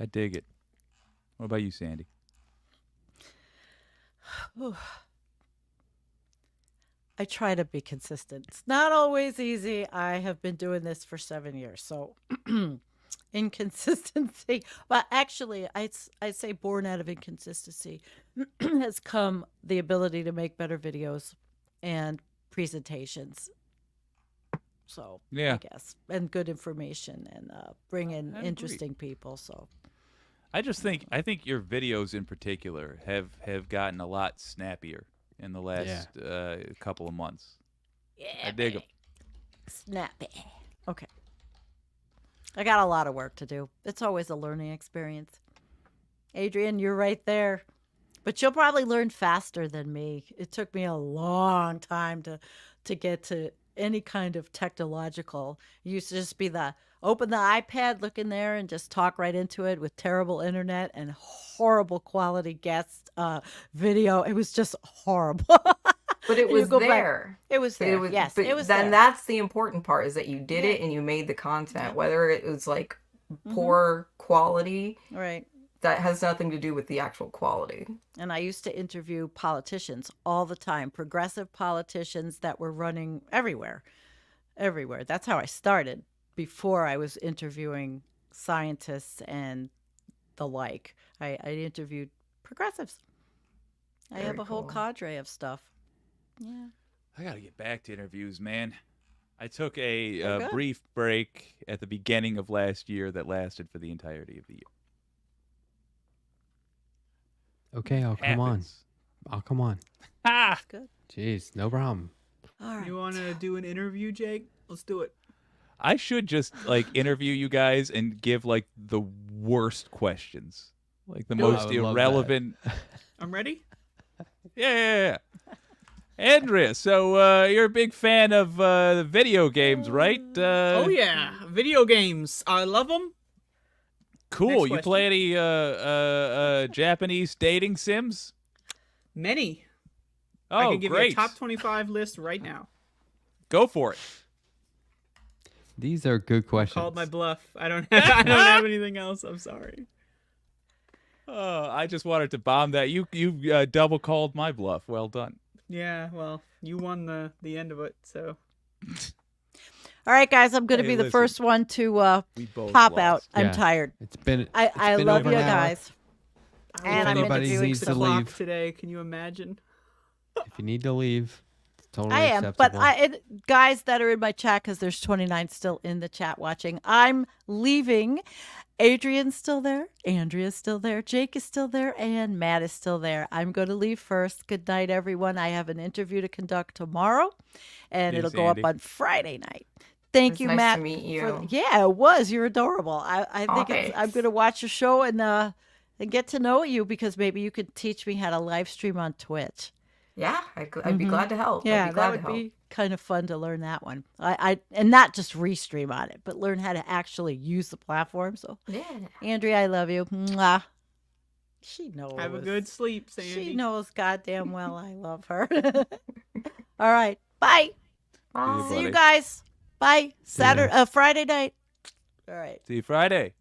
I dig it. What about you, Sandy? I try to be consistent. It's not always easy. I have been doing this for 7 years. So inconsistency, but actually I'd say born out of inconsistency has come the ability to make better videos and presentations. So Yeah. I guess, and good information and bring in I'd agree. interesting people. So I think your videos in particular have gotten a lot snappier in the last couple of months. yeah, I dig 'em. snappy. Okay. I got a lot of work to do. It's always a learning experience. Adrian, you're right there. But you'll probably learn faster than me. It took me a long time to get to any kind of technological. It used to just be open the iPad, look in there, and just talk right into it with terrible internet and horrible quality guest video. It was just horrible. But it And you was go back- there. It was But there. Yes, but it was then there. that's the important part, is that you did Yeah. it and you made the content. Yeah. Whether it was like Mhm. poor quality, Right. that has nothing to do with the actual quality. And I used to interview politicians all the time, progressive politicians that were running everywhere. Everywhere. That's how I started before I was interviewing scientists and the like. I interviewed progressives. I Very have a whole cool. cadre of stuff. Yeah. I gotta get back to interviews, man. I took a good. brief break at the beginning of last year that lasted for the entirety of the year. Okay, I'll come on. Happens. I'll come on. Ah! That's good. Jeez, no problem. All right. You want to do an interview, Jake? Let's do it. I should just like interview you guys and give like the worst questions, like the Do it. most I would love that. irrelevant. I'm ready. Yeah. Andrea, so you're a big fan of video games, right? Oh yeah, video games. I love them. Cool. Next You question. play any Japanese dating sims? Many. Oh, I can give great. you a top 25 list right now. Go for it. These are good questions. Called my bluff. I don't have anything else. I'm sorry. I just wanted to bomb that. You double called my bluff. Well done. Yeah, well, you won the end of it, so All right, guys. I'm going to Hey, be the listen. first one to We both pop out. lost. I'm Yeah. tired. It's been I been love over you an hour. guys. And I'm anybody interviewing needs the to some clock leave. today. Can you imagine? if you need to leave, it's totally I am, but acceptable. guys that are in my chat, because there's 29 still in the chat watching. I'm leaving. Adrian's still there. Andrea's still there. Jake is still there. And Matt is still there. I'm going to leave first. Good night, everyone. I have an interview to conduct tomorrow, and Thanks, it'll go Andy. up on Friday night. Thank It's you, nice Matt. to meet you. Yeah, it was. You're adorable. I think I'm Thanks. going to watch your show and get to know you, because maybe you could teach me how to live stream on Twitch. Yeah, I'd be glad to help. Yeah, I'd be glad that would to help. be kind of fun to learn that one. I and not just restream on it, but learn how to actually use the platform. So, Yeah. Andrea, I love you. Mwah. She knows. Have a good sleep, Sandy. She knows goddamn well I love her. All right, bye. Bye. See you buddy. guys. Bye. ya. Saturday, Friday night. All right. See you Friday.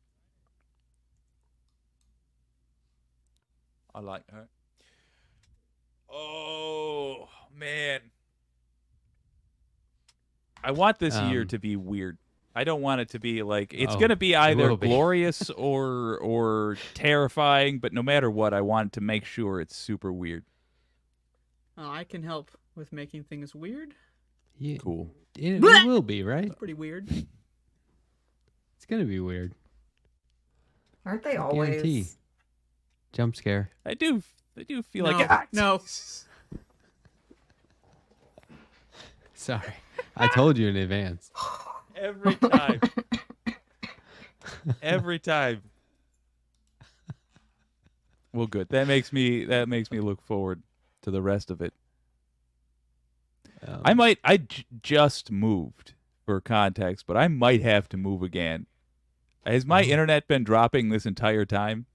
I like her. Oh man, I want this year Um, to be weird. I don't want it to be like it's Oh, going to be it either will be. glorious or terrifying, but no matter what, I want to make sure it's super weird. Oh, I can help with making things weird. Yeah, Cool. it will be, right? It's pretty weird. It's gonna be weird. Aren't they I always? guarantee. Jump scare. I do feel No, like no. Sorry, I told you in advance. every time. Every time. Well, good. That makes me look forward to the rest of it. I just moved for context, but I might have to move again. Has my internet been dropping this entire time?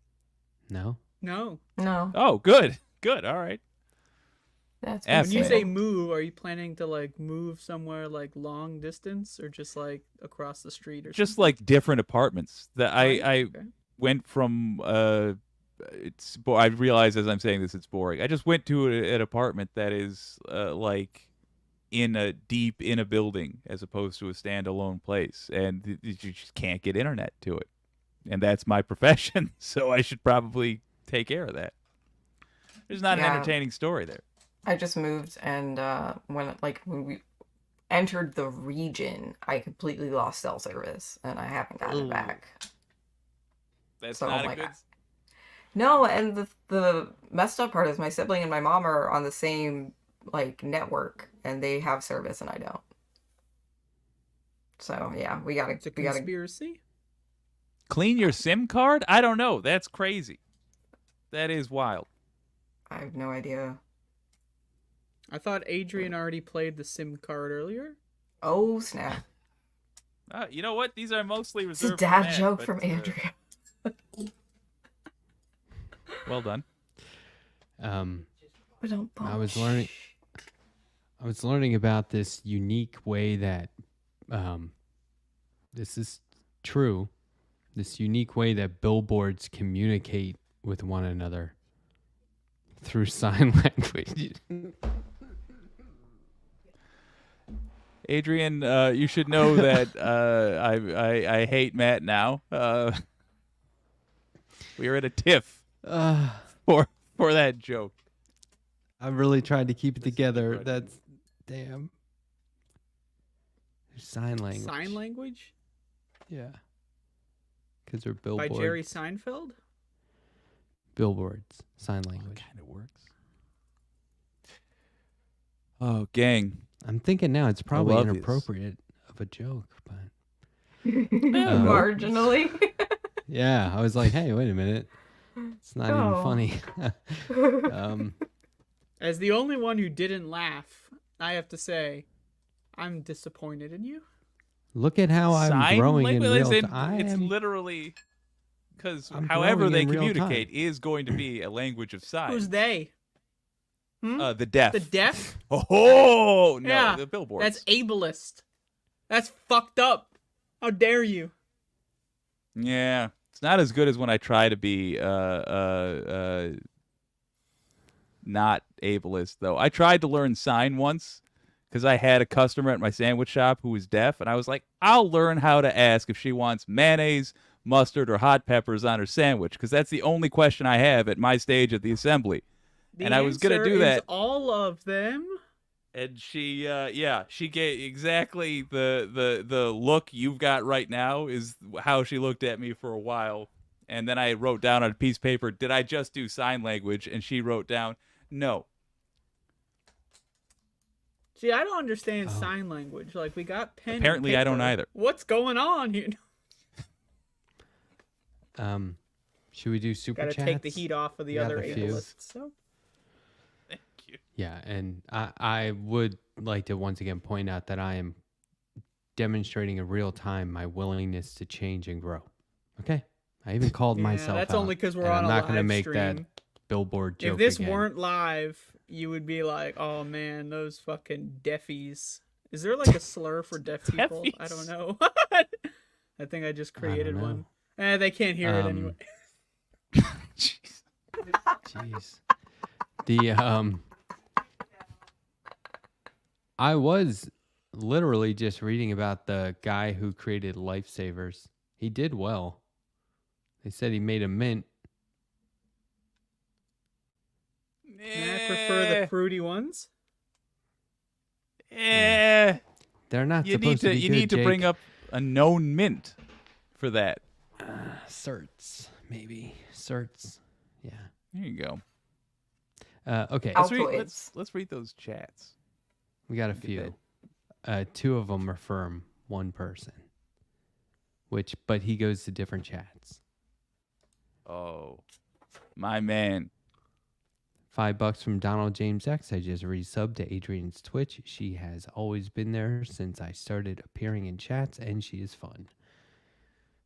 No. No. No, Oh, good. Good. All right. that's When When you Yeah. say move, are you planning to like move somewhere like long distance or just like across the street or Just something? like different apartments. That Right, I okay. went from I realize as I'm saying this it's boring. I just went to an apartment that is like in a building as opposed to a standalone place, and you just can't get internet to it, and that's my profession, so I should probably take care of that. There's not an Yeah. entertaining story there. I just moved, and when we entered the region, I completely lost cell service, and I haven't gotten it back. That's So, not a like, good. No, and the messed up part is my sibling and my mom are on the same like network, and they have service, and I don't. So yeah, we It's a gotta. conspiracy. Clean your SIM card? I don't know. That's crazy. That is wild. I have no idea. I thought Adrian already played the SIM card earlier. Oh snap! You know what? These are mostly It's a reserved. for dad Matt, joke but, from Andrea. Well done. I was learning about this unique way that this is true. This unique way that billboards communicate with one another through sign language. Adrian, you should know that I hate Matt now. We are at a tiff for that joke. I really tried to keep it together. right. That's damn. Sign language. Sign language Yeah. Because they're by billboards. Jerry Seinfeld. Billboards. Sign language. Kind of works. Oh, gang. I'm thinking now it's probably love these. inappropriate of a joke, but Marginally. yeah, I was like, hey, wait a minute. It's not even Oh. funny. As the only one who didn't laugh, I have to say, I'm disappointed in you. Look at how I'm Sign growing in language, real as time. It's literally because I'm however growing they in real communicate time. is going to be a language of signs. Who's they? The deaf. The deaf? Oh no, Yeah, the billboards. That's ableist. That's fucked up. How dare you? Yeah, it's not as good as when I try to be not ableist though. I tried to learn sign once because I had a customer at my sandwich shop who was deaf, and I was like, I'll learn how to ask if she wants mayonnaise, mustard, or hot peppers on her sandwich because that's the only question I have at my stage of the assembly. The And I was gonna answer do that. is all of them. And she gave exactly the look you've got right now is how she looked at me for a while. And then I wrote down on a piece of paper, did I just do sign language? And she wrote down, no. See, I don't understand sign language. Like, we got pen. and Apparently, I don't paper. either. What's going on here? Should we do super Gotta chats? take the heat off of the We have other a few. ableists. So, Thank you. Yeah, and I would like to once again point out that I am demonstrating in real time my willingness to change and grow. Okay? I even called yeah, myself that's out, only because we're and on I'm a not live gonna make stream. that billboard joke If this again. weren't live, you would be like, "Oh man, those fucking deafies." Is there like a slur for deaf people? I don't Deafies? know. I think I just created know. one. They can't hear it anyway. Jeez. Jeez. The I was literally just reading about the guy who created lifesavers. He did well. They said he made a mint. I prefer the fruity ones. Eh. They're not You supposed need to be you good, need to bring Jake. up a known mint for that. Certs, maybe. Certs. Yeah. There you go. Okay. Altoids. Let's read those chats. We got a Get few. Two of them are from one person. But he goes to different chats. Oh, my man. $5 from Donald James X. I just resubbed to Adrian's Twitch. She has always been there since I started appearing in chats, and she is fun.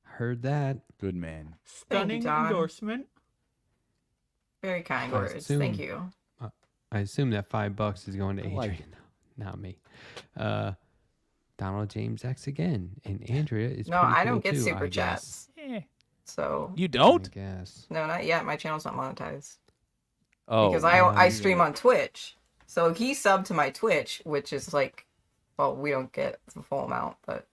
Heard that. Good man. Stunning Don. endorsement. Very kind I words. assume- Thank you. I assume that $5 is going to Adrian, like not me. Donald James X again, and Andrea is. No, pretty I cool don't get too, super I chats. So You guess. don't? I guess. no, not yet. My channel's not monetized. Oh, Because yeah, I you stream on Twitch. So he subbed to my Twitch, which is like, well, we don't get the full amount, but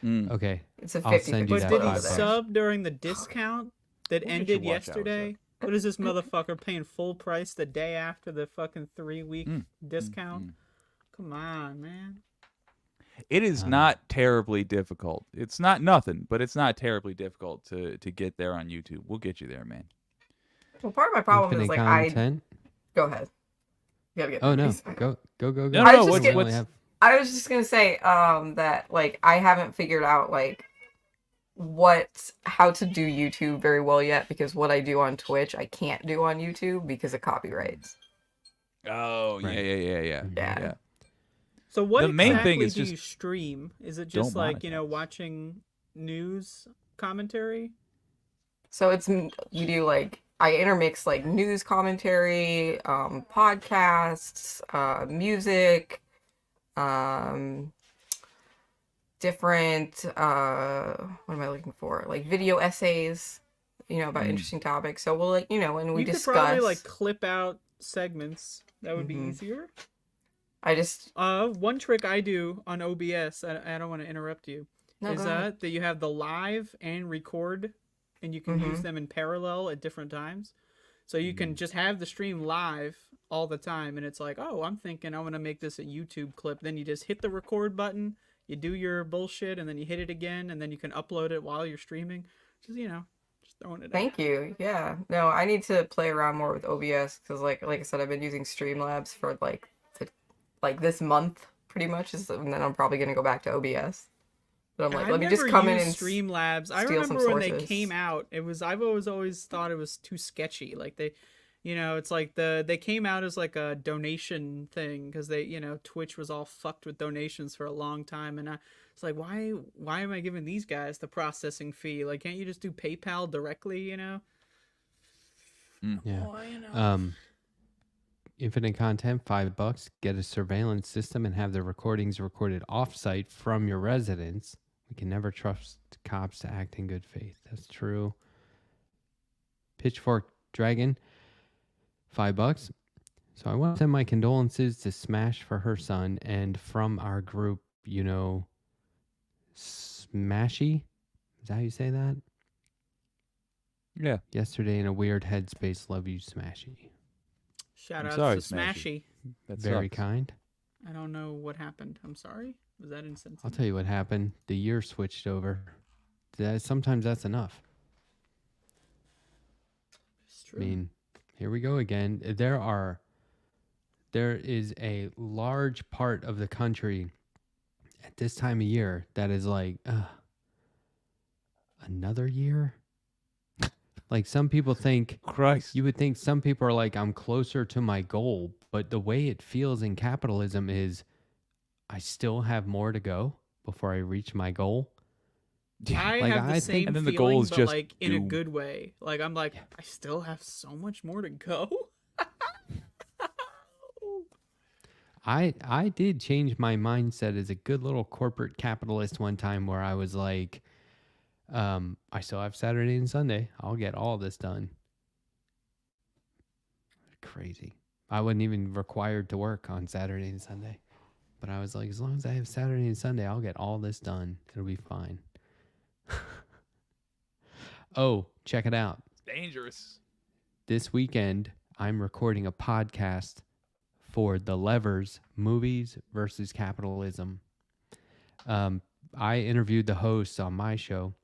Okay. it's a I'll 50 send you But that did he $5. sub during the discount that We'll get ended your watch hours yesterday? What is this motherfucker paying full price the day after the fucking 3-week discount? Come on, man. It is not terribly difficult. It's not nothing, but it's not terribly difficult to get there on YouTube. We'll get you there, man. Well, part of my problem Infinite is like content. go ahead. You gotta get Oh through no, these. go. No, I no, was just what's I was just gonna say that like I haven't figured out like how to do YouTube very well yet, because what I do on Twitch I can't do on YouTube because of copyrights. Oh, Right. yeah. Yeah. So what The main exactly thing is do just you stream? Is it don't just like, monetize. watching news commentary? So we do like I intermix like news commentary, podcasts, music, different what am I looking for? Like video essays, about interesting topics. So we'll like, when we You discuss. could probably like clip out segments. That would be easier. I just One trick I do on OBS, I don't want to interrupt you, No, is go ahead. that you have the live and record, and you can use them in parallel at different times. So you can just have the stream live all the time, and it's like, oh, I'm thinking I want to make this a YouTube clip. Then you just hit the record button, you do your bullshit, and then you hit it again, and then you can upload it while you're streaming. Just, just throwing it out. Thank you. Yeah. No, I need to play around more with OBS because, like I said, I've been using Streamlabs for like this month pretty much, and then I'm probably gonna go back to OBS. But I'm like, let me just come in and Streamlabs. I steal some remember when they sources. came out, I've always thought it was too sketchy. Like it's like they came out as like a donation thing because Twitch was all fucked with donations for a long time, and it's like, why am I giving these guys the processing fee? Like, can't you just do PayPal directly? Yeah. Oh, Infinite content, $5. Get a surveillance system and have the recordings recorded off-site from your residence. We can never trust cops to act in good faith. That's true. Pitchfork Dragon, $5. So I want to send my condolences to Smash for her son, and from our group, Smashy. Is that how you say that? Yeah. Yesterday in a weird headspace. Love you, Smashy. shout I'm out sorry, to Smashy. Smashy. That's Very kind. I don't know what happened. I'm sorry. Was that insensitive? I'll tell you what happened. The year switched over. Sometimes that's enough. It's true. I mean, here we go again. There is a large part of the country at this time of year that is like, another year? Like some people think, Christ. you would think some people are like, I'm closer to my goal. But the way it feels in capitalism is I still have more to go before I reach my goal. I Like, have the I same think- And then the feeling, goal is but just like in a do- good way. Like I'm like, I still have so much more to go. I did change my mindset as a good little corporate capitalist one time where I was like, I still have Saturday and Sunday. I'll get all this done. Crazy. I wasn't even required to work on Saturday and Sunday. But I was like, as long as I have Saturday and Sunday, I'll get all this done. It'll be fine. Oh, check it out. Dangerous. This weekend, I'm recording a podcast for The Levers, Movies versus Capitalism. I interviewed the hosts on my show,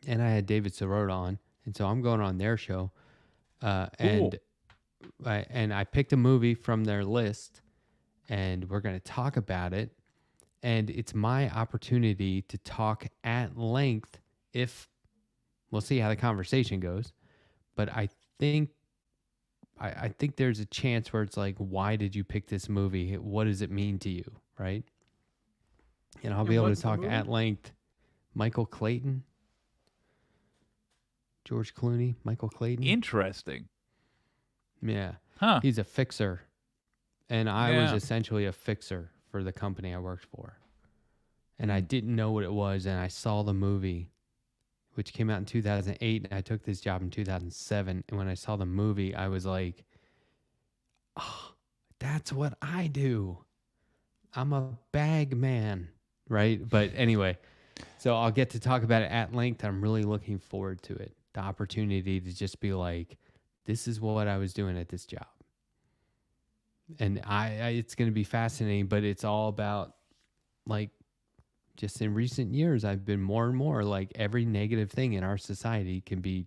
and I had David Sirota on, and so I'm going on their show. And I picked a movie from their list, and we're going to talk about it. And it's my opportunity to talk at length if we'll see how the conversation goes. But I think there's a chance where it's like, why did you pick this movie? What does it mean to you? Right. And I'll be able to talk at length. Michael Clayton. George Clooney. Michael Clayton. Interesting. Yeah. Huh. He's a fixer. And I was essentially a fixer for the company I worked for. And I didn't know what it was. And I saw the movie, which came out in 2008. And I took this job in 2007. And when I saw the movie, I was like, oh, that's what I do. I'm a bag man. Right. But anyway, so I'll get to talk about it at length. I'm really looking forward to it. The opportunity to just be like, this is what I was doing at this job. And it's going to be fascinating, but it's all about, like, just in recent years, I've been more and more like every negative thing in our society can be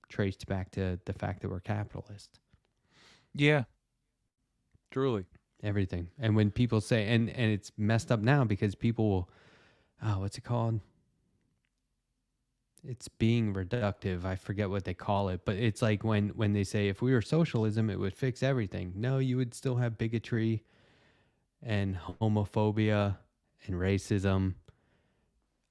traced back to the fact that we're capitalist. Yeah. Truly. Everything. And when people say, and it's messed up now because people will, what's it called? It's being reductive. I forget what they call it, but it's like when they say, if we were socialism, it would fix everything. No, you would still have bigotry and homophobia and racism.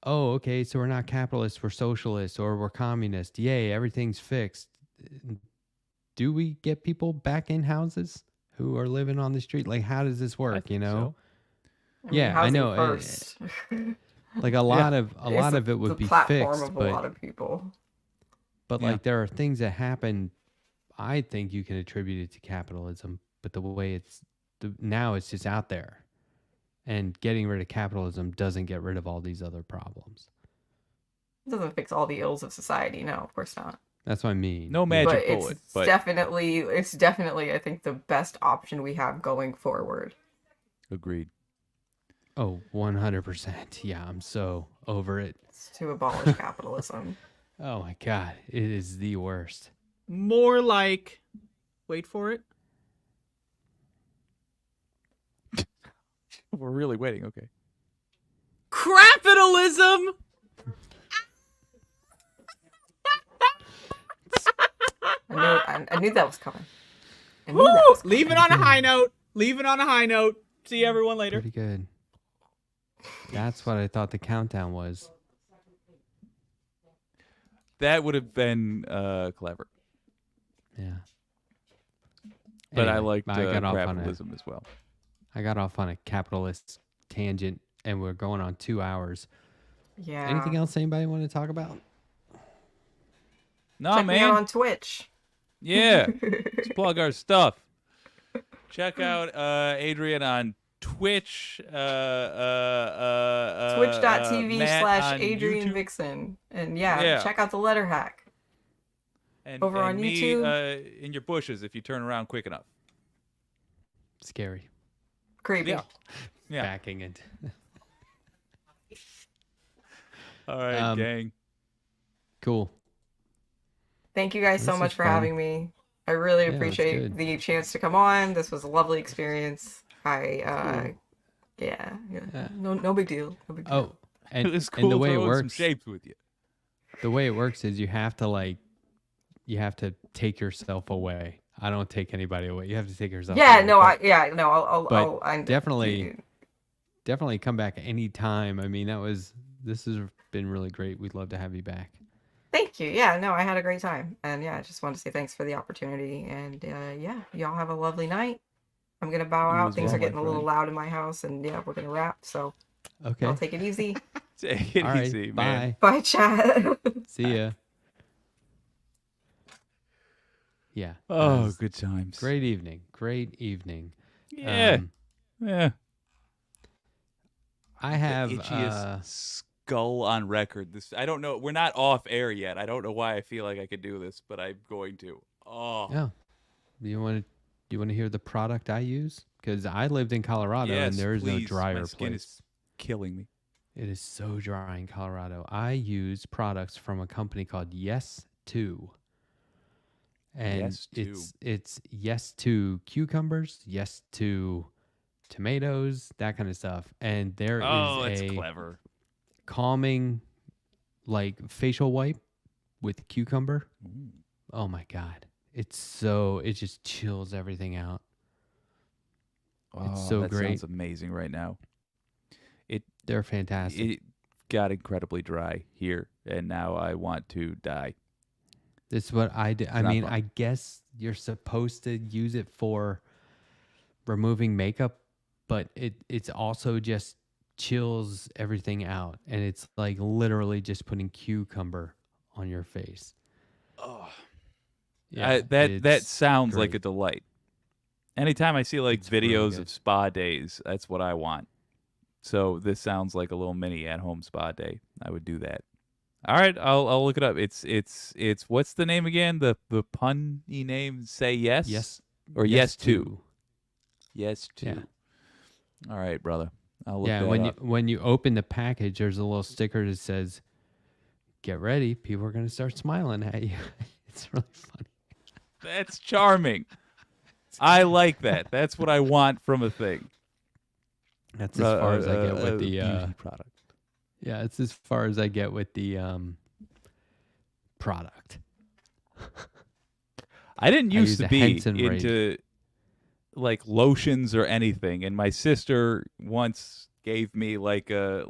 Oh, okay, so we're not capitalists, we're socialists, or we're communists. Yay, everything's fixed. Do we get people back in houses who are living on the street? Like, how does this work, you know? So. I know. First. Like a lot of it would be fixed, of a lot of people. But like there are things that happen, I think you can attribute it to capitalism, but the way now it's just out there. And getting rid of capitalism doesn't get rid of all these other problems. It doesn't fix all the ills of society. No, of course not. That's what I mean. No magic bullet. But it's definitely, I think, the best option we have going forward. Agreed. Oh, 100%. Yeah, I'm so over it. It's to abolish capitalism. Oh my God, it is the worst. More like, wait for it. We're really waiting. Okay. Capitalism. I knew that was coming. Woo! Leave it on a high note. Leave it on a high note. See everyone later. Pretty good. That's what I thought the countdown was. That would have been clever. Yeah. But Anyway, I liked got off capitalism as well. I got off on a capitalist tangent, and we're going on 2 hours. Yeah. Anything else anybody want to talk about? No, Check man. me out on Twitch. Yeah. Let's plug our stuff. Check out Adrian on Twitch. Twitch.tv/Adrian Vixen. And check out the letter hack. Over on me, YouTube. In your bushes if you turn around quick enough. Scary. Creepy. Yeah. Backing it. All right, gang. Cool. Thank you guys so much for having me. I really appreciate the chance to come on. This was a lovely experience. No big deal. No big deal. Oh, and, It was cool and the way it throwing some works, shapes with you. the way it works is you have to take yourself away. I don't take anybody away. You have to take yourself away. I'll definitely come back anytime. I mean, this has been really great. We'd love to have you back. Thank you. Yeah, no, I had a great time. And I just wanted to say thanks for the opportunity. And y'all have a lovely night. I'm going to bow out. Things are getting a little loud in my house. And we're going to wrap. So okay, I'll take it easy. Take it All easy, right, man. Bye, chat. See ya. Yeah. Oh, good times. Great evening. Great evening. Yeah. Yeah. I have the itchiest skull on record. This I don't know. We're not off air yet. I don't know why I feel like I could do this, but I'm going to. Oh, yeah. Do you want to hear the product I use? Because I lived in Colorado and yes, there is no please. drier My skin place. is killing me. It is so dry in Colorado. I use products from a company called Yes2. And Yes2. it's Yes to cucumbers, Yes to tomatoes, that kind of stuff. And there is That's a clever. calming like facial wipe with cucumber. Ooh. Oh my God. It just chills everything out. It's so that great. sounds amazing right now. They're fantastic. It got incredibly dry here, and now I want to die. This is what I do. I not mean, fun. I guess you're supposed to use it for removing makeup, but it's also just chills everything out. And it's like literally just putting cucumber on your face. Oh, Yeah, that it's sounds like great. a delight. Anytime I see like It's really videos good. of spa days, that's what I want. So this sounds like a little mini at-home spa day. I would do that. All right, I'll look it up. It's what's the name again? The pun-y name? Say yes. Yes. Or yes to. Yes to. Yeah. All right, brother. I'll look Yeah, that when up. when you open the package, there's a little sticker that says, "Get ready, people are going to start smiling at you." It's really funny. That's charming. I like that. That's what I want from a thing. That's as far as I get with the beauty product. yeah, it's as far as I get with the product. I didn't I used use to a be Henson Raid. into like lotions or anything, and my sister once gave me like a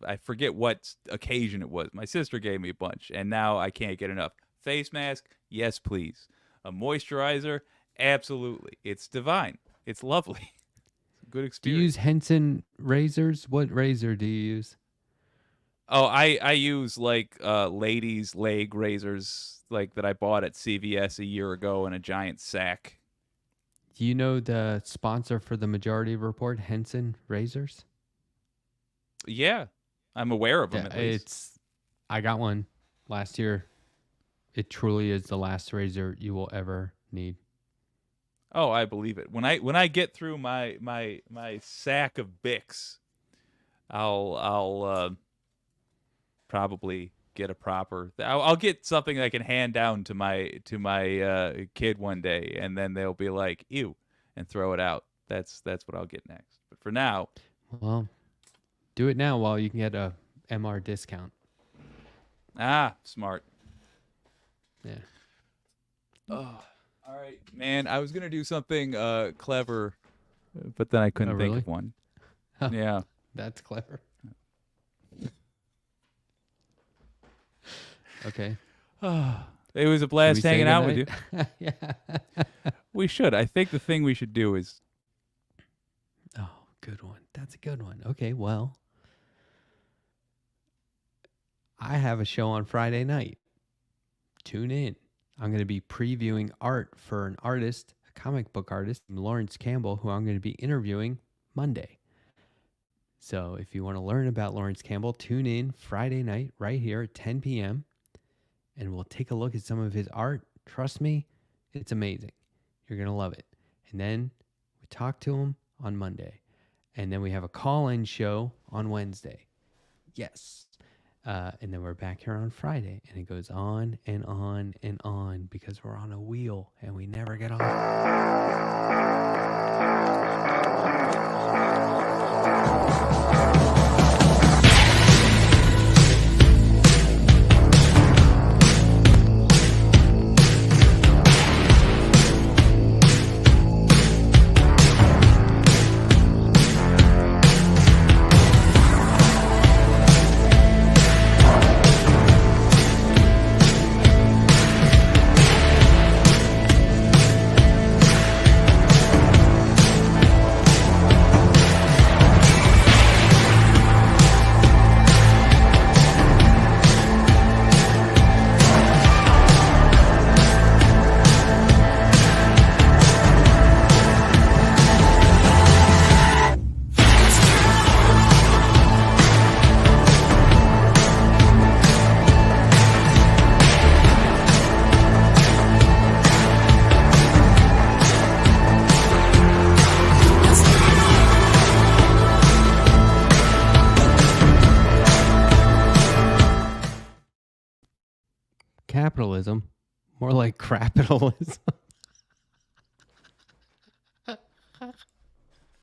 I forget what occasion it was. My sister gave me a bunch, and now I can't get enough. Face mask, yes please. A moisturizer, absolutely. It's divine. It's lovely. It's a good Do you experience. use Henson razors? What razor do you use? Oh, I use like ladies' leg razors like that I bought at CVS a year ago in a giant sack. Do you know the sponsor for the Majority Report, Henson Razors? Yeah, I'm aware of them Yeah, at least. I got one last year. It truly is the last razor you will ever need. Oh, I believe it. When I get through my sack of Bics, I'll probably get a proper. I'll get something I can hand down to my kid one day, and then they'll be like, "Ew," and throw it out. That's what I'll get next. But for now, Well, do it now while you can get a MR discount. smart. Yeah. Oh, all right, man. I was gonna do something clever, but then I couldn't think really? of one. Oh. Yeah. That's clever. Okay. It was a Should blast we say hanging out with you. goodnight? Yeah. We should. I think the thing we should do is Oh, good one. That's a good one. Okay, well, I have a show on Friday night. Tune in. I'm going to be previewing art for an artist, a comic book artist, Lawrence Campbell, who I'm going to be interviewing Monday. So if you want to learn about Lawrence Campbell, tune in Friday night right here at 10 p.m. and we'll take a look at some of his art. Trust me, it's amazing. You're going to love it. And then we talk to him on Monday. And then we have a call-in show on Wednesday. Yes. And then we're back here on Friday. And it goes on and on and on because we're on a wheel and we never get off. capitalism, more like crapitalism.